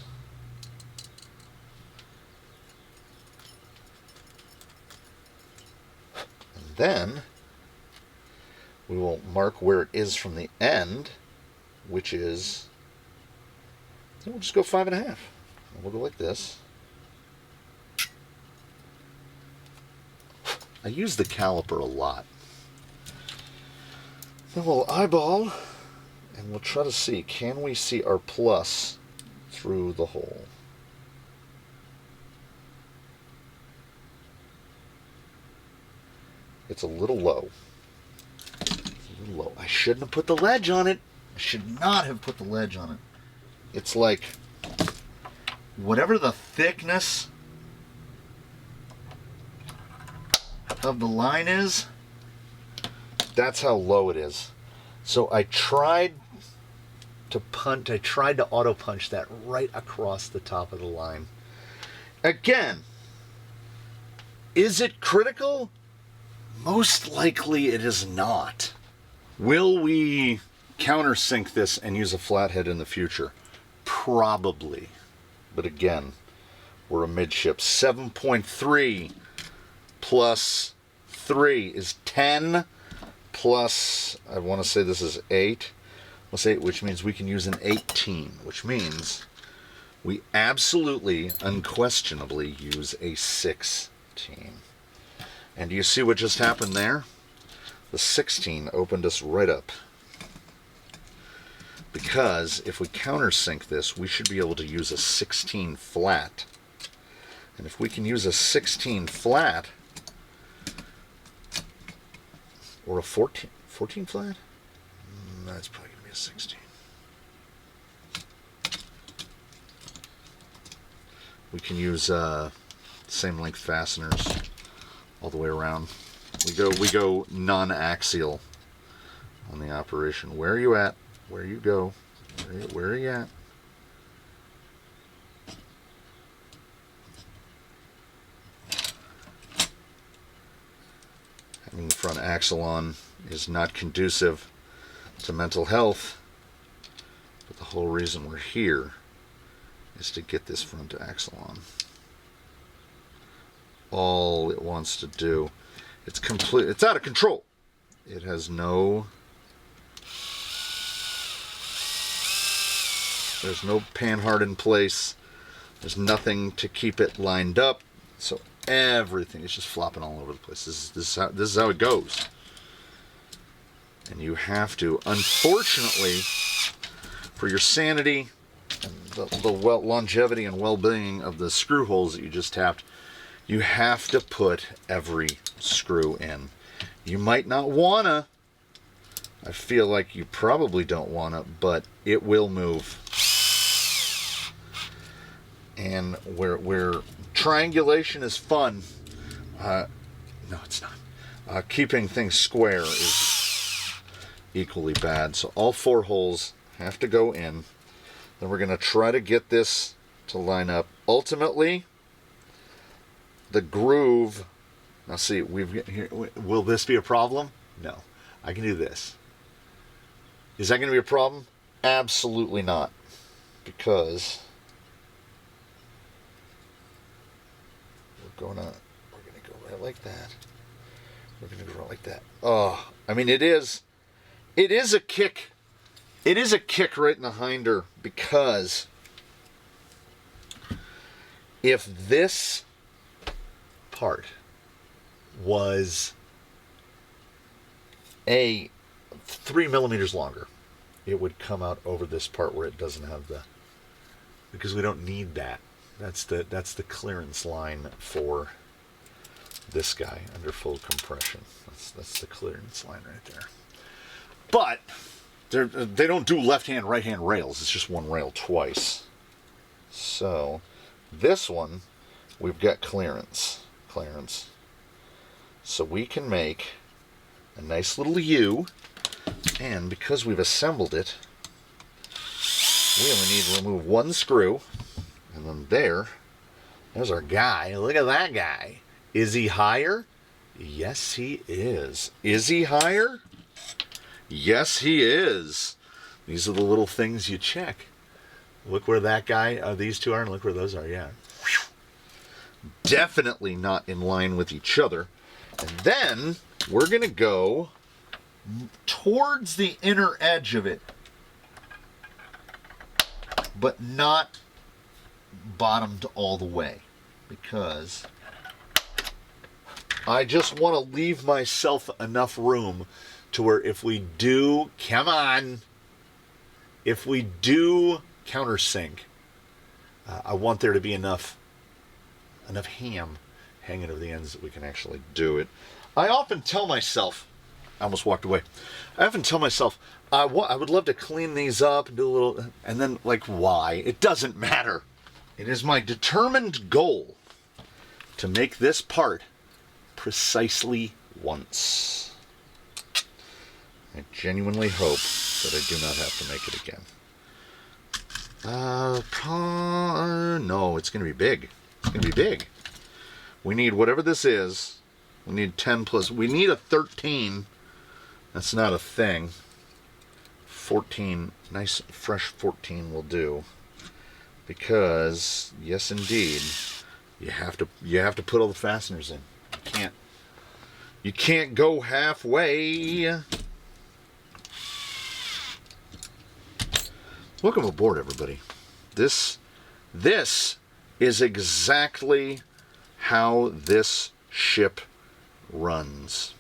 And then we will mark where it is from the end. which is, we'll just go 5.5. We'll go like this. I use the caliper a lot. Then we'll eyeball, and we'll try to see, can we see our plus through the hole? It's a little low. I shouldn't have put the ledge on it. I should not have put the ledge on it. It's like, whatever the thickness of the line is, that's how low it is. So I tried to auto punch that right across the top of the line. Again, is it critical? Most likely it is not. Will we countersink this and use a flathead in the future? Probably. But again, we're a midship. 7.3 plus 3 is 10 plus, I want to say this is 8. Plus 8, which means we can use an 18, which means we absolutely, unquestionably use a 16. And do you see what just happened there? The 16 opened us right up. Because if we countersink this, we should be able to use a 16 flat. And if we can use a 16 flat, or a 14 flat? That's probably going to be a 16. We can use same length fasteners all the way around. We go non-axial on the operation. Where are you at? Where you go? Where are you at? Having the front axle on is not conducive to mental health, but the whole reason we're here is to get this front axle on. All it wants to do, it's out of control. It has no, there's no panhard in place. There's nothing to keep it lined up. So everything is just flopping all over the place. This is how it goes. And you have to, unfortunately, for your sanity and the longevity and well-being of the screw holes that you just tapped, you have to put every screw in. You might not wanna. I feel like you probably don't wanna, but it will move. And where triangulation is fun, no, it's not. Keeping things square is equally bad. So all 4 holes have to go in. Then we're going to try to get this to line up. Ultimately, the groove. Now see, will this be a problem? No. I can do this. Is that going to be a problem? Absolutely not. Because we're going to go right like that. We're going to go right like that. Oh, I mean, it is a kick. It is a kick right in the hinder, because if this part was 3 millimeters longer, it would come out over this part where it doesn't have because we don't need that. That's the clearance line for this guy under full compression. That's the clearance line right there. But they don't do left-hand, right-hand rails. It's just one rail twice. So this one, we've got clearance. So we can make a nice little U, and because we've assembled it, we only need to remove 1 screw, and then there's our guy. Look at that guy. Is he higher? Yes, he is. Is he higher? Yes, he is. These are the little things you check. Look where that guy, these two are, and look where those are. Yeah. Definitely not in line with each other. And then we're going to go towards the inner edge of it but not bottomed all the way, because I just want to leave myself enough room to where if we do, if we do countersink, I want there to be enough ham hanging over the ends that we can actually do it. I often tell myself, I almost walked away. I often tell myself, I would love to clean these up and do a little, and then like, why? It doesn't matter. It is my determined goal to make this part precisely once. I genuinely hope that I do not have to make it again. No, it's going to be big. It's going to be big. We need whatever this is. We need 10 plus. We need a 13. That's not a thing. 14. Nice fresh 14 will do. Because, yes indeed, you have to put all the fasteners in. You can't go halfway. Welcome aboard, everybody. This is exactly how this ship runs.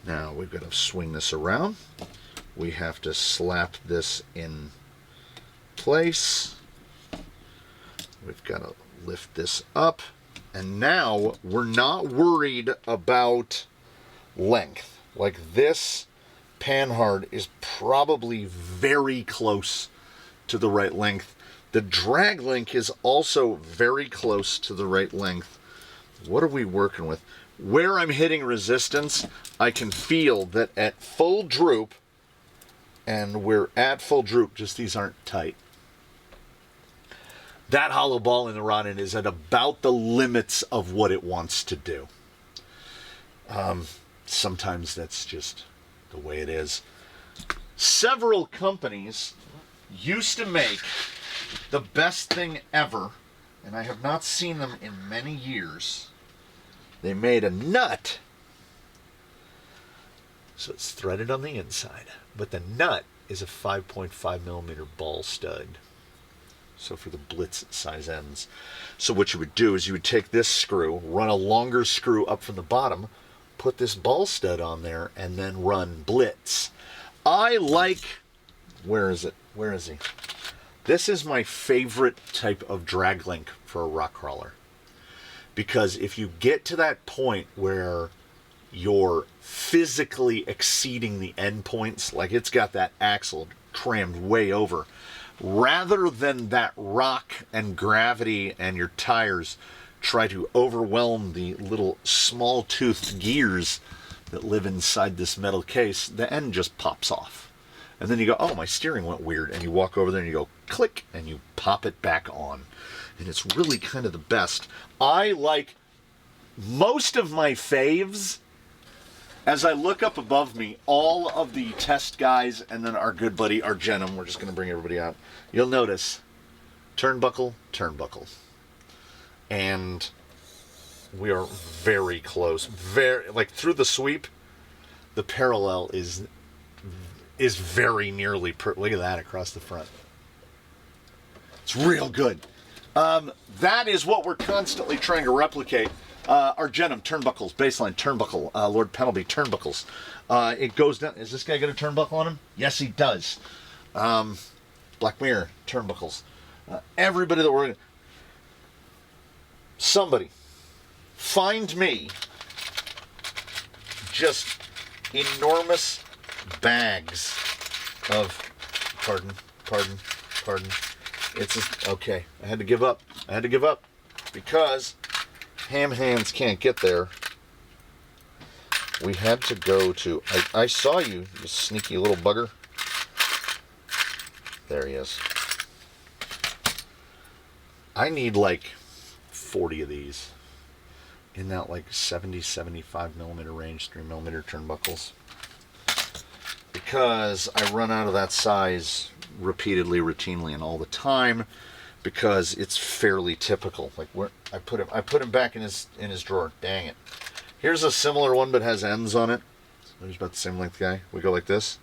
Now we've got to swing this around. We have to slap this in place. We've got to lift this up. And now we're not worried about length. Like, this Panhard is probably very close to the right length. The drag link is also very close to the right length. What are we working with? Where I'm hitting resistance, I can feel that at full droop, and we're at full droop, just these aren't tight. That hollow ball in the rod end is at about the limits of what it wants to do. Sometimes that's just the way it is. Several companies used to make the best thing ever, and I have not seen them in many years. They made a nut, so it's threaded on the inside, but the nut is a 5.5 millimeter ball stud. So for the blitz size ends. So what you would do is you would take this screw, run a longer screw up from the bottom, put this ball stud on there, and then run blitz. I like, where is it? Where is he? This is my favorite type of drag link for a rock crawler. Because if you get to that point where you're physically exceeding the end points, like it's got that axle crammed way over, rather than that rock and gravity and your tires try to overwhelm the little small-toothed gears that live inside this metal case, the end just pops off. And then you go, oh, my steering went weird. And you walk over there and you go, click, and you pop it back on. And it's really kind of the best. I like most of my faves. As I look up above me, all of the test guys and then our good buddy Argenum, we're just going to bring everybody out. You'll notice turnbuckle, turnbuckle. And we are very close. Very, like through the sweep, the parallel is very nearly, look at that across the front. It's real good. That is what we're constantly trying to replicate. Argenum, turnbuckles, baseline, turnbuckle, Lord Penalty, turnbuckles. It goes down. Is this guy got a turnbuckle on him? Yes, he does. Black Mirror, turnbuckles. Everybody that we're... Somebody, find me just enormous bags of... Pardon. It's just... Okay, I had to give up. Because... ham hands can't get there. We had to go to... I saw you, you sneaky little bugger. There he is. I need like 40 of these. In that like 70, 75 millimeter range, 3 millimeter turnbuckles. Because I run out of that size repeatedly, routinely, and all the time. Because it's fairly typical. Like where I put him back in his drawer. Dang it. Here's a similar one, but has ends on it. There's about the same length guy. We go like this.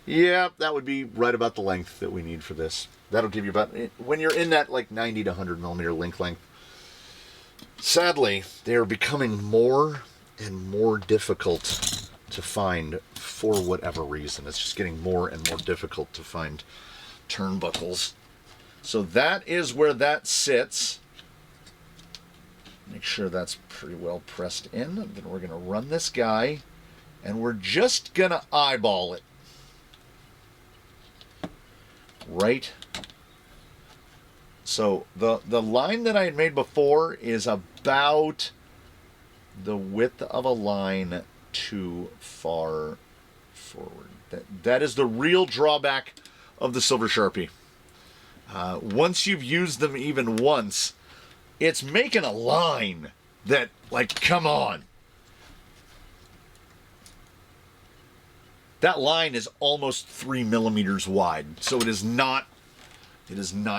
Yeah, that would be right about the length that we need for this. That'll give you about, when you're in that like 90 to 100 millimeter link length. Sadly, they are becoming more and more difficult to find for whatever reason. It's just getting more and more difficult to find turnbuckles. So that is where that sits. Make sure that's pretty well pressed in. Then we're going to run this guy, and we're just going to eyeball it. Right. So the line that I had made before is about the width of a line too far forward. That is the real drawback of the Silver Sharpie. Once you've used them even once, it's making a line that, like, come on. That line is almost 3 millimeters wide, so it is not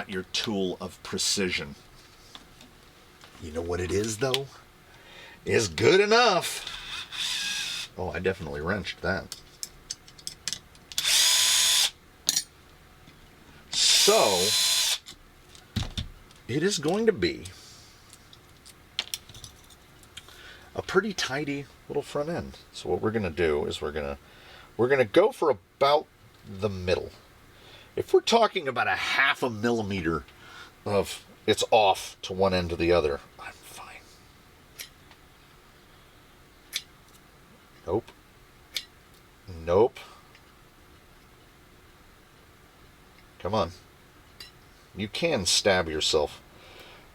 your tool of precision. You know what it is, though? It's good enough. Oh, I definitely wrenched that. So, it is going to be a pretty tidy little front end. So what we're going to do is we're going to go for about the middle. If we're talking about a 0.5 millimeter of it's off to one end to the other, I'm fine. Nope. Nope. Come on. You can stab yourself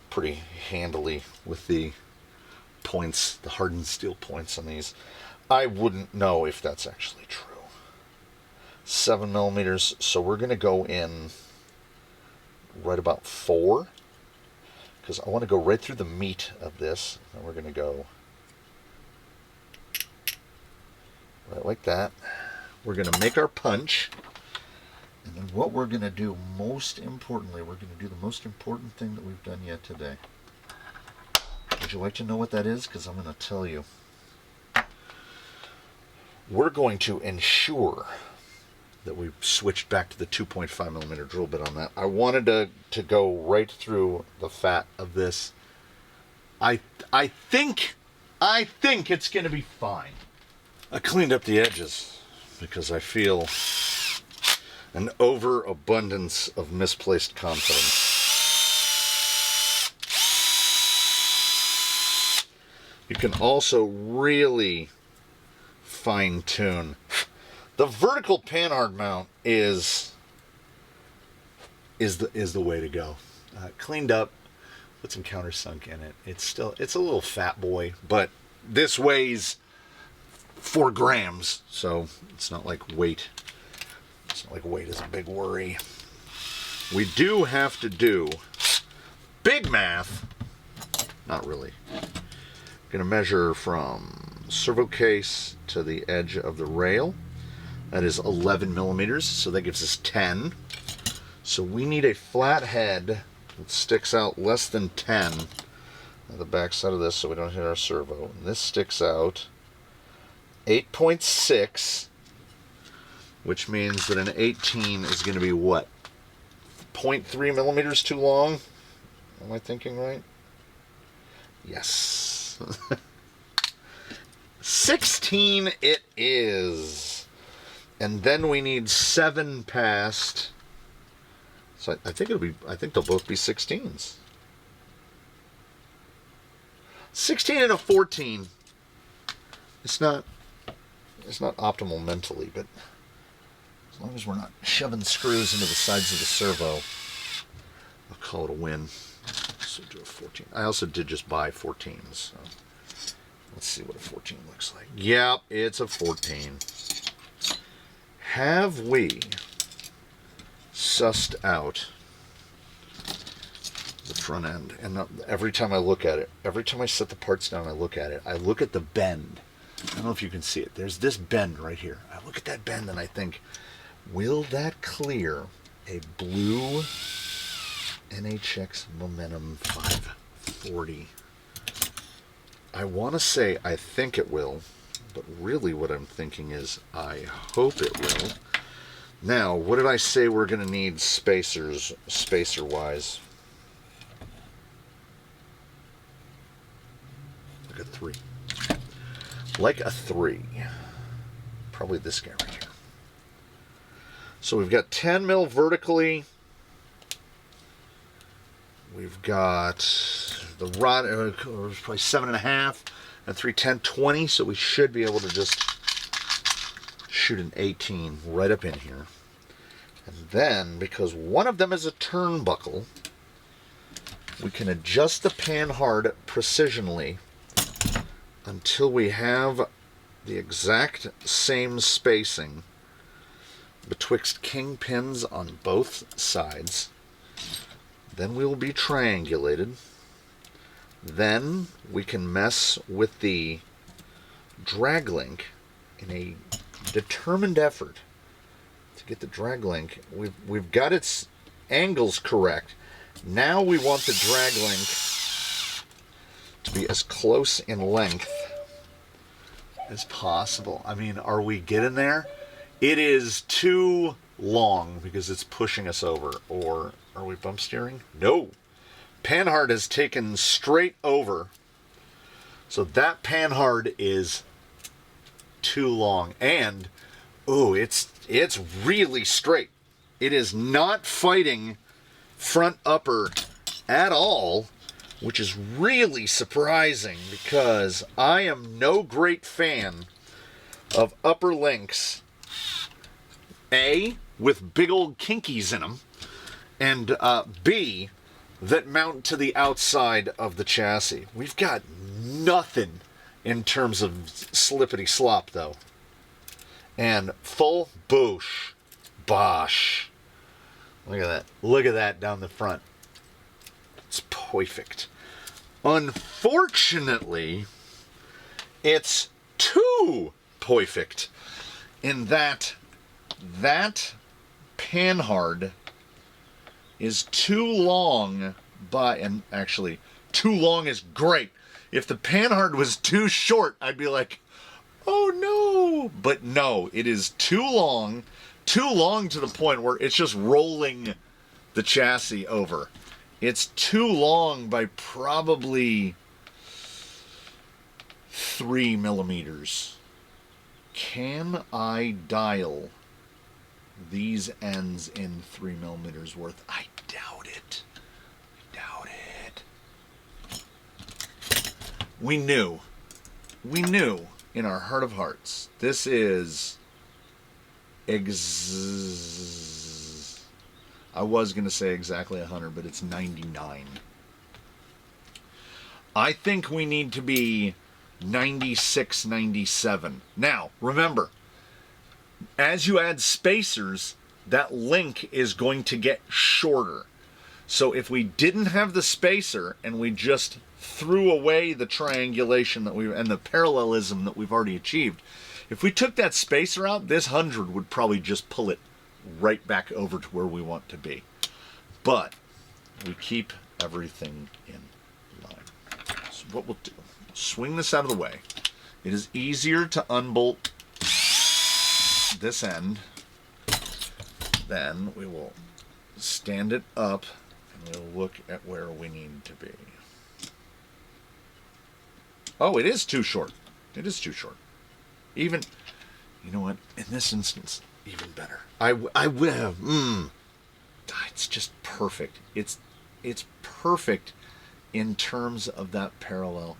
pretty handily with the points, the hardened steel points on these. I wouldn't know if that's actually true. 7 millimeters, so we're going to go in right about 4, because I want to go right through the meat of this, and we're going to go right like that. We're going to make our punch, and then what we're going to do, most importantly, we're going to do the most important thing that we've done yet today. Would you like to know what that is? Because I'm going to tell you. We're going to ensure that we switched back to the 2.5 millimeter drill bit on that. I wanted to go right through the fat of this. I think it's going to be fine. I cleaned up the edges because I feel an overabundance of misplaced confidence. You can also really fine tune. The vertical panhard mount is the way to go. Cleaned up, put some countersunk in it. It's a little fat boy, but this weighs 4 grams, so it's not like weight. It's not like weight is a big worry. We do have to do big math. Not really. Gonna measure from servo case to the edge of the rail. That is 11 millimeters, so that gives us 10. So we need a flat head that sticks out less than 10 on the back side of this so we don't hit our servo. And this sticks out 8.6, which means that an 18 is going to be what? 0.3 millimeters too long? Am I thinking right? Yes. 16 it is. And then we need 7 past. So I think they'll both be 16s. 16 and a 14. It's not optimal mentally, but as long as we're not shoving screws into the sides of the servo, I'll call it a win. So do a 14. I also did just buy 14s. So let's see what a 14 looks like. Yep, it's a 14. Have we sussed out the front end? And every time I look at it, every time I set the parts down, I look at it. I look at the bend. I don't know if you can see it. There's this bend right here. I look at that bend and I think, will that clear a blue NHX Momentum 540? I want to say I think it will, but really what I'm thinking is I hope it will, Now, what did I say we're going to need spacer-wise? Like a 3. Like a 3. Probably this guy right here. So we've got 10 mil vertically. We've got the rod, probably 7.5 and 3, 10, 20. So we should be able to just shoot an 18 right up in here. And then, because one of them is a turnbuckle, we can adjust the panhard precisionally until we have the exact same spacing betwixt kingpins on both sides. Then we will be triangulated. Then we can mess with the drag link in a determined effort to get the drag link. We've got its angles correct. Now we want the drag link to be as close in length as possible. I mean, are we getting there? It is too long because it's pushing us over. Or are we bump steering? No. Panhard has taken straight over. So that panhard is too long. And, ooh, it's really straight. It is not fighting front upper at all, which is really surprising because I am no great fan of upper links, A, with big old kinkies in them, and B, that mount to the outside of the chassis. We've got nothing in terms of slippity slop, though. And full boosh, bosh. Look at that. Look at that down the front. It's perfect. Unfortunately, it's too perfect in that panhard is too long and actually, too long is great. If the panhard was too short, I'd be like, oh no. But no, it is too long to the point where it's just rolling the chassis over. It's too long by probably 3 millimeters. Can I dial these ends in 3 millimeters worth? I doubt it. We knew in our heart of hearts, this is I was going to say exactly 100, but it's 99. I think we need to be 96, 97. Now, remember, as you add spacers, that link is going to get shorter. So if we didn't have the spacer and we just threw away the triangulation and the parallelism that we've already achieved, if we took that spacer out, this 100 would probably just pull it right back over to where we want to be. But we keep everything in line. So what we'll do, swing this out of the way. It is easier to unbolt this end. Then we will stand it up and we'll look at where we need to be. Oh, it is too short. It is too short. Even, you know what? In this instance, even better. I will. It's just perfect. It's perfect in terms of that parallel.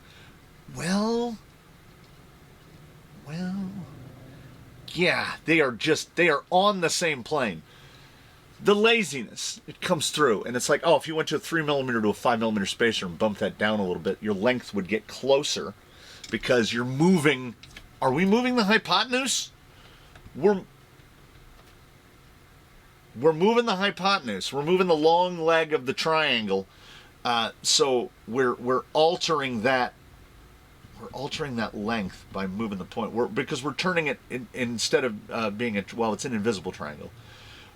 Well, yeah, they are on the same plane. The laziness, it comes through, and it's like, oh, if you went to a 3 millimeter to a 5 millimeter spacer and bumped that down a little bit, your length would get closer because you're moving. Are we moving the hypotenuse? We're moving the hypotenuse. We're moving the long leg of the triangle. So we're altering that. We're altering that length by moving the point. Because we're turning it instead of being it's an invisible triangle.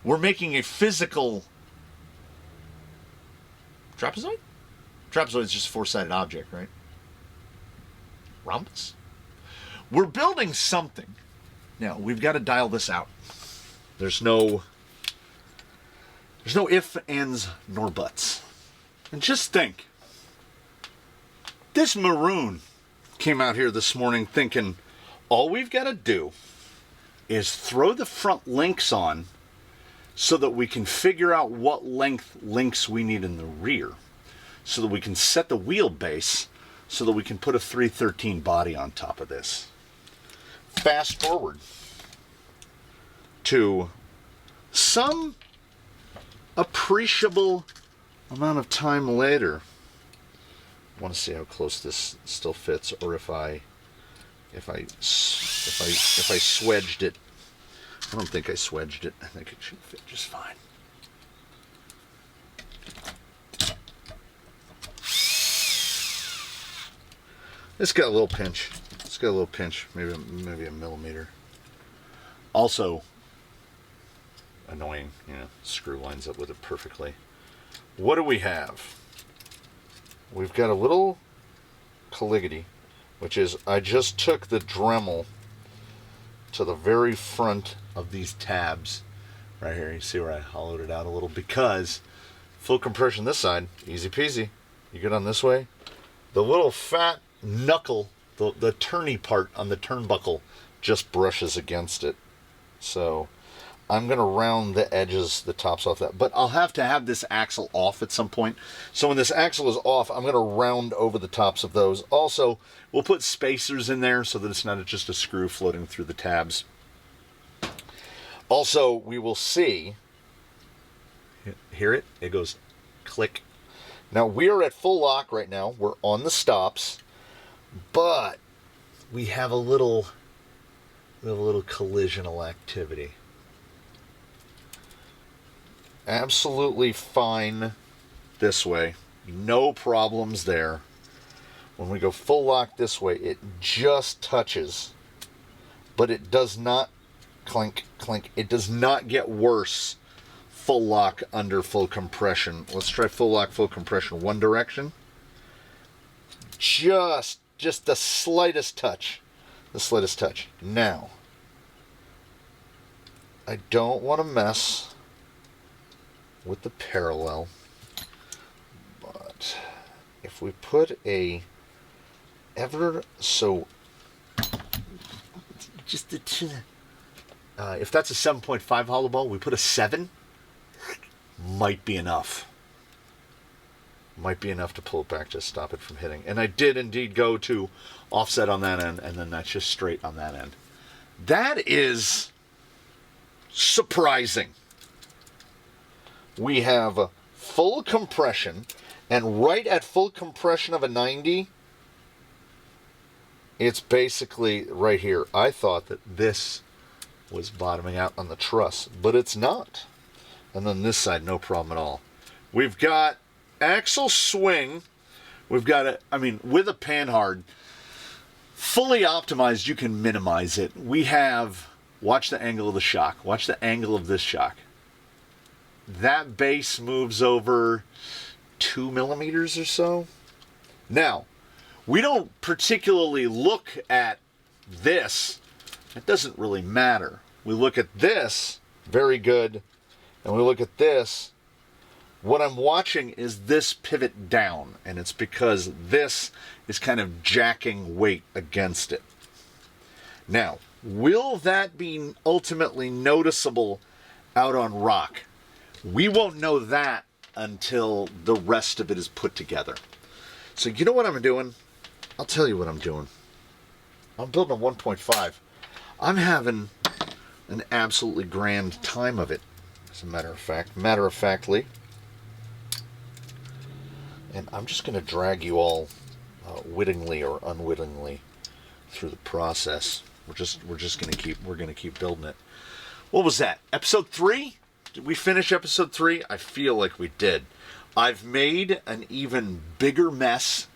We're making a physical trapezoid. Trapezoid is just a four-sided object, right? Rhombus. We're building something. Now we've got to dial this out. There's no ifs, ands, nor buts. And just think, this maroon came out here this morning thinking, all we've got to do is throw the front links on so that we can figure out what length links we need in the rear, so that we can set the wheelbase, so that we can put a 313 body on top of this. Fast forward to some appreciable amount of time later. I want to see how close this still fits, or if I swedged it. I don't think I swedged it. I think it should fit just fine. It's got a little pinch. It's got a little pinch, maybe a millimeter. Also, annoying, screw lines up with it perfectly. What do we have? We've got a little caligity, which is I just took the Dremel to the very front of these tabs right here. You see where I hollowed it out a little, because full compression this side, easy peasy. You get on this way, the little fat knuckle, the turny part on the turnbuckle just brushes against it. So I'm going to round the edges, the tops off that. But I'll have to have this axle off at some point. So when this axle is off, I'm going to round over the tops of those. Also, we'll put spacers in there so that it's not just a screw floating through the tabs. Also, we will see, hear it? It goes click. Now, we are at full lock right now. We're on the stops. But we have a little collisional activity. Absolutely fine this way. No problems there. When we go full lock this way, it just touches. But it does not clink, clink. It does not get worse full lock under full compression. Let's try full lock, full compression. One direction. Just the slightest touch. The slightest touch. Now, I don't want to mess with the parallel, but if we put a ever so just if that's a 7.5 hollow ball, we put a 7, might be enough. Might be enough to pull it back to stop it from hitting. And I did indeed go to offset on that end, and then that's just straight on that end. That is surprising. We have full compression, and right at full compression of a 90, it's basically right here. I thought that this was bottoming out on the truss, but it's not. And then this side, no problem at all. We've got axle swing. We've got with a Panhard, fully optimized, you can minimize it. We have, watch the angle of the shock. Watch the angle of this shock. That base moves over 2 millimeters or so. Now, we don't particularly look at this. It doesn't really matter. We look at this, very good. And we look at this. What I'm watching is this pivot down, and it's because this is kind of jacking weight against it. Now, will that be ultimately noticeable out on rock? We won't know that until the rest of it is put together. So you know what I'm doing? I'll tell you what I'm doing. I'm building a 1.5. I'm having an absolutely grand time of it, as a matter of factly. And I'm just going to drag you all wittingly or unwittingly through the process. We're going to keep building it. What was that? Episode 3? Did we finish episode 3? I feel like we did. I've made an even bigger mess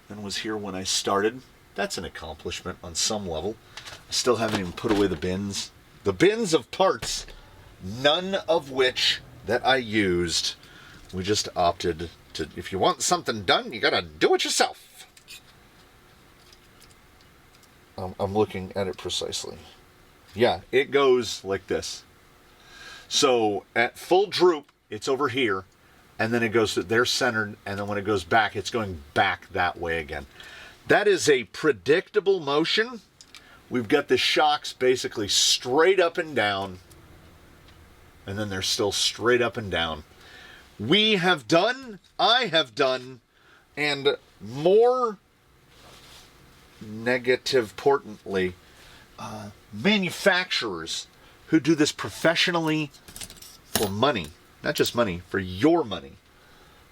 than was here when I started. That's an accomplishment on some level. I still haven't even put away the bins. The bins of parts, none of which that I used. We just opted to, if you want something done, you gotta do it yourself. I'm looking at it precisely. Yeah, it goes like this. So at full droop, it's over here, and then it goes to, they're centered, and then when it goes back, it's going back that way again. That is a predictable motion. We've got the shocks basically straight up and down, and then they're still straight up and down. I have done, and more negative, importantly, manufacturers who do this professionally for money, not just money, for your money,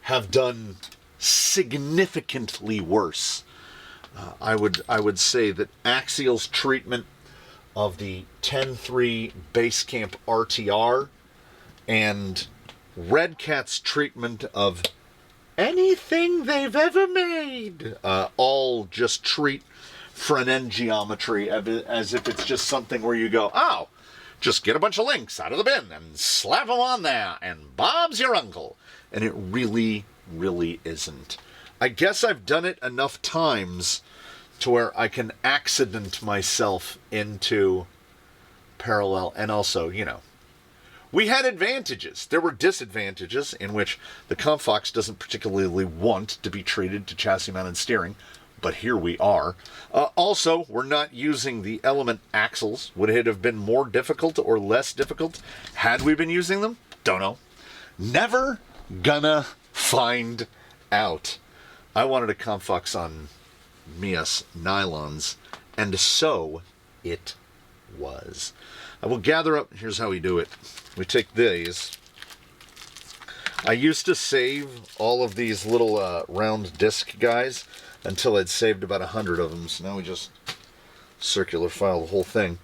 have done significantly worse. I would say that Axial's treatment of the 10.3 Basecamp RTR and Red Cat's treatment of anything they've ever made, all just treat front end geometry as if it's just something where you go, oh, just get a bunch of links out of the bin and slap them on there, and Bob's your uncle. And it really, really isn't. I guess I've done it enough times to where I can accident myself into parallel. And also, you know, we had advantages. There were disadvantages in which the Comfox doesn't particularly want to be treated to chassis mounted steering, but here we are. Also, we're not using the element axles. Would it have been more difficult or less difficult had we been using them? Don't know. Never gonna find out. I wanted a Comfox on Mias nylons, and so it was. I will gather up, here's how we do it. We take these. I used to save all of these little round disc guys until I'd saved about 100 of them, so now we just circular file the whole thing.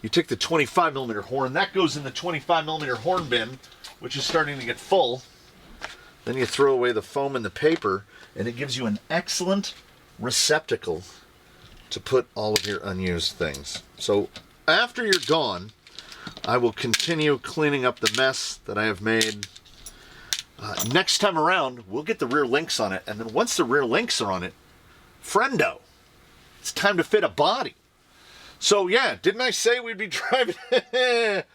You take the 25mm horn, that goes in the 25mm horn bin, which is starting to get full. Then you throw away the foam and the paper, and it gives you an excellent receptacle to put all of your unused things. So after you're gone, I will continue cleaning up the mess that I have made. Next time around, we'll get the rear links on it, and then once the rear links are on it, friendo, it's time to fit a body. So yeah, didn't I say we'd be driving it?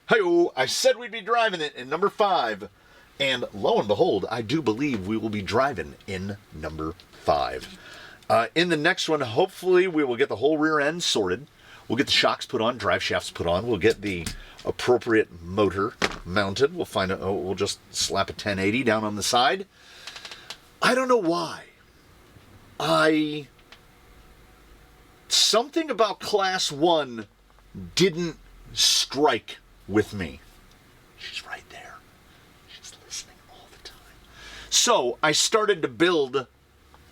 Hi-oh, I said we'd be driving it in number 5. And lo and behold, I do believe we will be driving in number 5. In the next one, hopefully we will get the whole rear end sorted. We'll get the shocks put on, drive shafts put on. We'll get the appropriate motor mounted. We'll find we'll just slap a 1080 down on the side. I don't know why. Something about Class 1 didn't strike with me. She's right there. She's listening all the time. So I started to build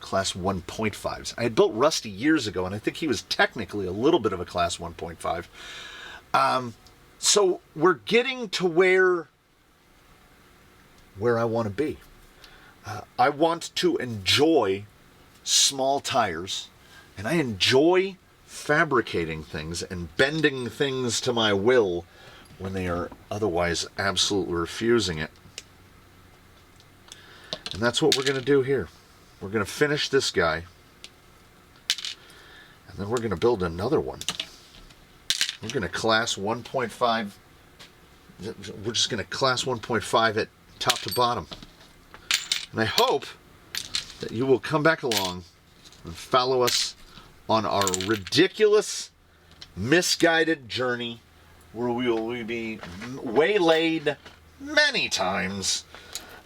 Class 1.5s. I had built Rusty years ago, and I think he was technically a little bit of a Class 1.5. So we're getting to where I want to be. I want to enjoy small tires, and I enjoy fabricating things and bending things to my will when they are otherwise absolutely refusing it. And that's what we're going to do here. We're going to finish this guy, and then we're going to build another one. We're going to class 1.5. We're just going to class 1.5 it top to bottom. And I hope that you will come back along and follow us on our ridiculous, misguided journey where we will be waylaid many times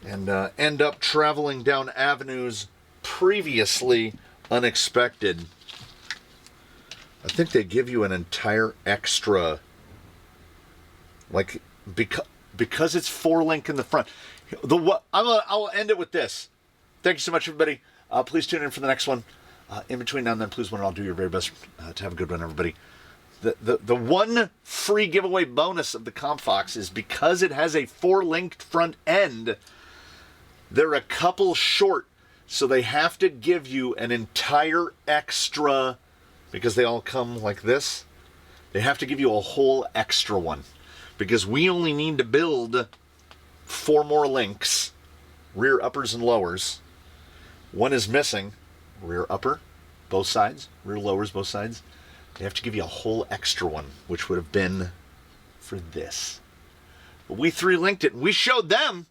and end up traveling down avenues previously unexpected. I think they give you an entire extra, like, because it's 4-link in the front. I'll end it with this. Thank you so much, everybody. Please tune in for the next one. In between now and then, please, I'll do your very best to have a good one, everybody. The one free giveaway bonus of the Comfox is because it has a 4-linked front end, they're a couple short, so they have to give you an entire extra, because they all come like this, they have to give you a whole extra one, because we only need to build 4 more links, rear uppers and lowers. One is missing, rear upper, both sides, rear lowers, both sides. They have to give you a whole extra one, which would have been for this. But we 3-linked it, and we showed them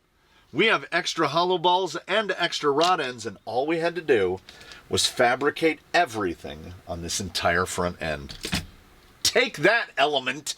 we have extra hollow balls and extra rod ends, and all we had to do was fabricate everything on this entire front end. Take that, Element!